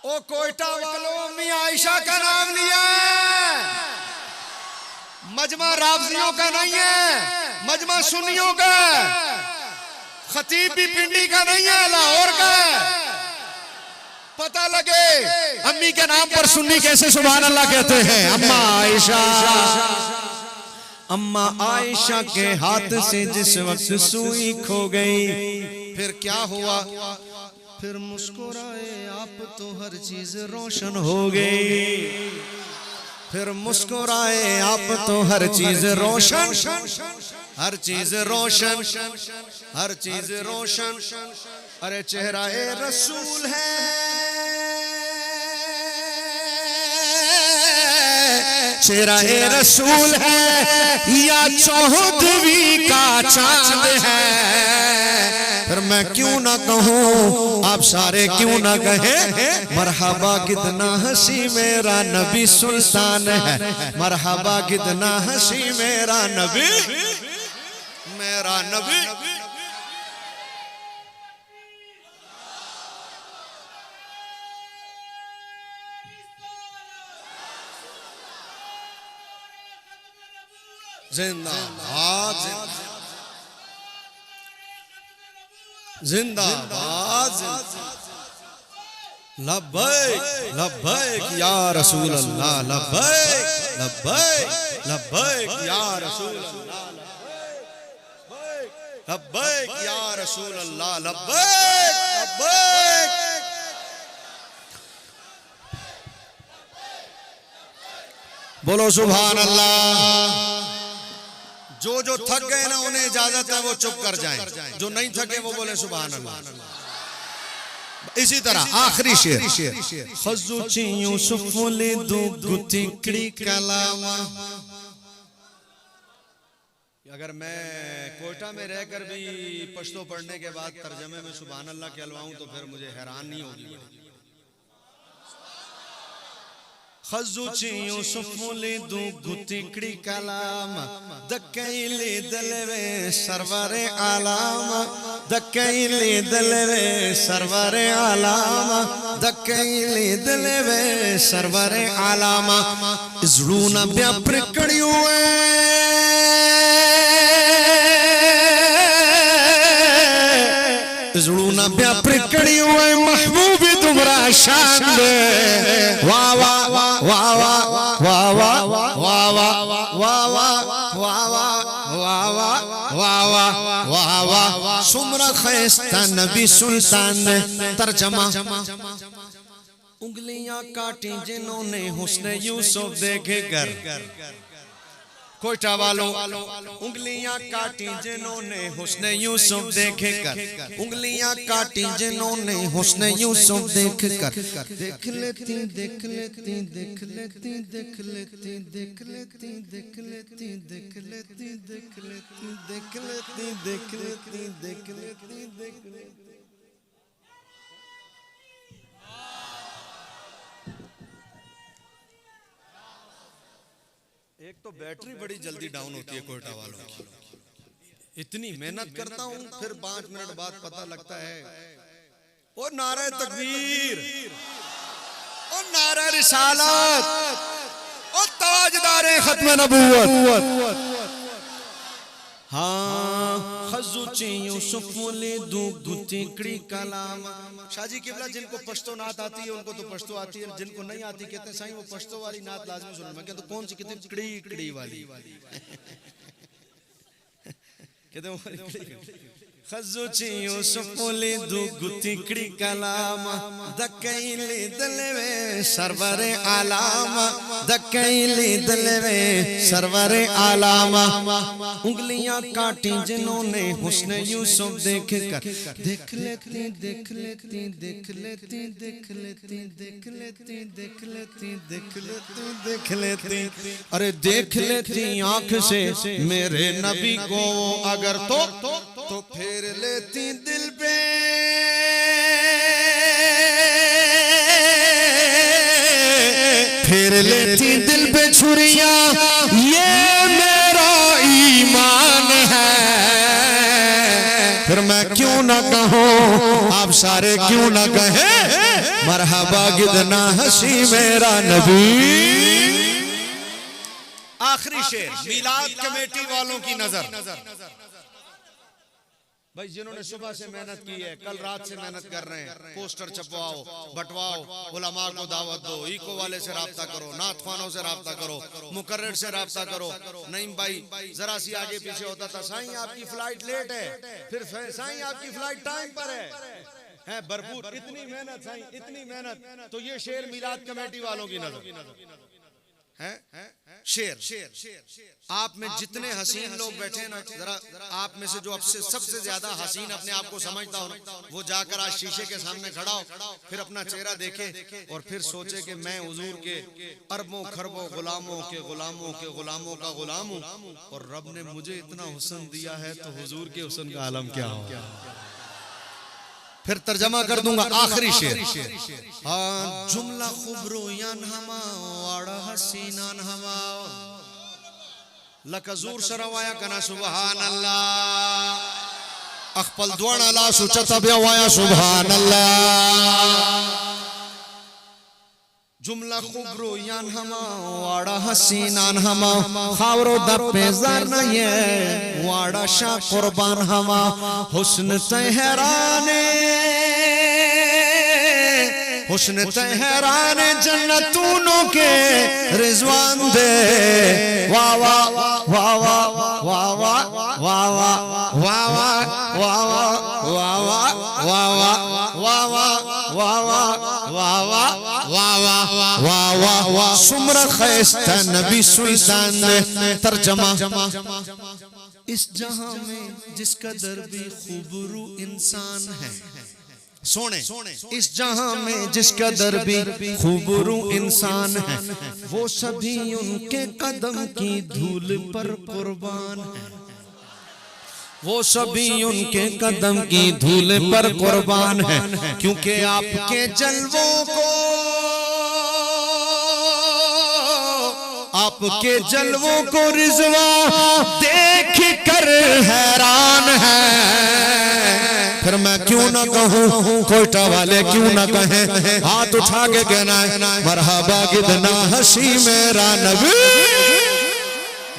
ओ कोयटा वालों, अम्मी आयशा का नाम लिया है। मजमा रावजियों का नहीं है, मजमा सुन्नियों का, खतीब भी पिंडी का नहीं है, लाहौर का। पता लगे अम्मी के नाम पर सुन्नी कैसे सुभान अल्लाह कहते हैं। अम्मा आयशा, अम्मा आयशा के हाथ से जिस वक्त सुई खो गई, फिर क्या हुआ? फिर मुस्कुराए आप तो हर चीज रोशन हो गई। फिर मुस्कुराए आप तो हर चीज रोशन, हर चीज रोशन, हर चीज रोशन। अरे चेहरा ए रसूल है, चेहरा ए रसूल है या चौदहवीं का चांद है। फिर मैं क्यों ना कहूँ, आप सारे क्यों ना कहें, मरहबा कितना हंसी मेरा नबी सुल्तान है। मरहबा कितना हंसी मेरा नबी, मेरा नबी। जिंदाबाद, जिंदाबाद, लब्बैक लब्बैक या रसूल अल्लाह, लब्बैक लब्बैक लब्बैक या रसूल अल्लाह, लब्बैक या रसूल अल्लाह, लब्बैक लब्बैक। बोलो सुभान अल्लाह। जो जो थक गए ना उन्हें इजाजत है वो चुप कर जाएं, जो नहीं थके वो बोले सुभान अल्लाह। इसी तरह आखिरी शेर, खजुची यूसुफ ले दो गुतिकड़ी कलामा। अगर मैं कोयटा में रहकर भी पश्तो पढ़ने के बाद तर्जमे में सुभान अल्लाह कहलवाऊं तो फिर मुझे हैरान नहीं होगी। खजुची यूसुफ ले दो गुतिकड़ी कलाम, दकैले दलवे सरवरे आलाम, दकैले दलवे सरवरे आलाम, दकैले दलवे सरवरे आलाम। इज़रूना ब्या प्रकड़ियों इज़रूना ब्या प्रकड़ियों महबूब तुमरा शान दे। वाह वाह वाह वाह वाह वाह वाह वाह वाह वाह वाह वाह वाह। सुमरा खैस्ता नबी सुल्तान ने तर्जमा, उंगलियां काटी जिन्होंने हुस्न यूसुफ देखे कर। कोयटा वालों, उंगलियां काटी जिन्होंने हुस्न यूसुफ देखे कर, उंगलियां काटी जिन्होंने हुस्न यूसुफ देख कर। देख लेती देख लेती देख लेती देख लेती देख लेती देख लेती देख लेती देख लेती देख लेती देख लेती देख लेती देख लेती। एक तो बैटरी बड़ी जल्दी डाउन होती है कोयटा वालों की। इतनी मेहनत करता हूं फिर 5 मिनट बाद पता लगता है ओ नारे तकबीर, ओ नारे रिसालत, ओ ताजदारे खत्म नबूवत। हाँ खजुची यूसुफ ले दो गुतिकड़ी कलाम। शाजी किबला जिनको पश्तो नात आती है उनको तो पश्तो आती है, जिनको नहीं आती कहते हैं साईं वो पश्तो वाली नात लाजमी सुनो। मैं कहता कौन सी, कहते कड़ी कड़ी वाली कहते हैं। खजुची यूसुफ ले दो गुतिकड़ी कलाम, दकैले दलवे सरवरे आलाम, दकैले दलवे सरवरे आलाम। उंगलियां काटी जिन्होंने हुस्न यूसुफ देख कर। देख लेती देख लेती देख लेती देख लेती देख लेती देख लेती देख लेती देख लेती। अरे देख लेती आंख से मेरे नबी को अगर तो फेर लेती दिल पे, फेर लेती दिल पे छुरियां, ये मेरा ईमान है। फिर मैं क्यों ना कहूं, आप सारे क्यों ना कहें, मरहबा कितना हंसी मेरा नबी। आखिरी शेर, मिलाद कमेटी वालों की नजर। भाई जिन्होंने सुबह से मेहनत की है, कल रात से मेहनत कर रहे हैं, पोस्टर छपवाओ, बंटवाओ, उलमा को दावत दो, इको वाले से राब्ता करो, नात खानों से राब्ता करो, मुकर्रर से राब्ता करो। नईम भाई जरा सी आगे पीछे होता था, साईं आपकी फ्लाइट लेट है, फिर साईं आपकी फ्लाइट टाइम पर है, है भरपूर, इतनी मेहनत साईं, इतनी मेहनत। तो ये शेर मिलाद कमेटी वालों की नजर है। शेर आप में जितने हसीन लोग बैठे ना, जरा आप में से जो अब से सबसे ज्यादा हसीन अपने आप को समझता हो ना, वो जाकर आज शीशे के सामने खड़ा हो, फिर अपना चेहरा देखे और फिर सोचे कि मैं हुजूर के अरबों खरबों गुलामों के गुलामों के गुलामों का गुलाम हूँ, और रब ने मुझे इतना हुस्न दिया है, तो हुजूर के हुस्न का आलम क्या हो। फिर तर्जमा कर दूंगा आखिरी शेर। जुमला खुबरू यनहमा वाड़ा हसीनान हमा लकजूर सरवाया कना सुभान अल्लाह अखपल द्वाना ला सुचता बेवाया सुभान अल्लाह। जुमला खुबरू यनहमा वाड़ा हसीनान हमा खावरो दपेजार न ये वाड़ा शाह कुर्बान हमा हुस्न तहराने हुस्न तहराने जन्नतूनों के रिजवान दे वाह वाह वाह वाह वाह वाह वाह वाह वाह वाह सुमरा खैस्ता नबी सुल्तान दे। तर्जमा इस जहां में जिसका दर भी खूबरू इंसान है, सोने इस जहां में जिसका दर भी खूबरू इंसान है, वो सभी उनके कदम की धूल पर कुर्बान है, वो सभी उनके कदम की धूल पर कुर्बान है। क्योंकि आपके जलवों को आपके जलवों को रिजवा देख कर हैरान है। फिर मैं क्यों ना कहूँ, कोयटा वाले क्यों ना कहें, हाथ उठा के कहना है मरहबा कितना हंसी मेरा नबी,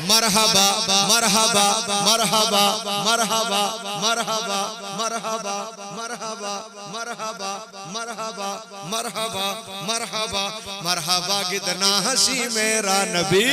मरहबा मरहबा मरहबा मरहबा मरहबा मरहबा मरहबा मरहबा मरहबा मरहबा मरहबा मरहबा कितना हंसी मेरा नबी।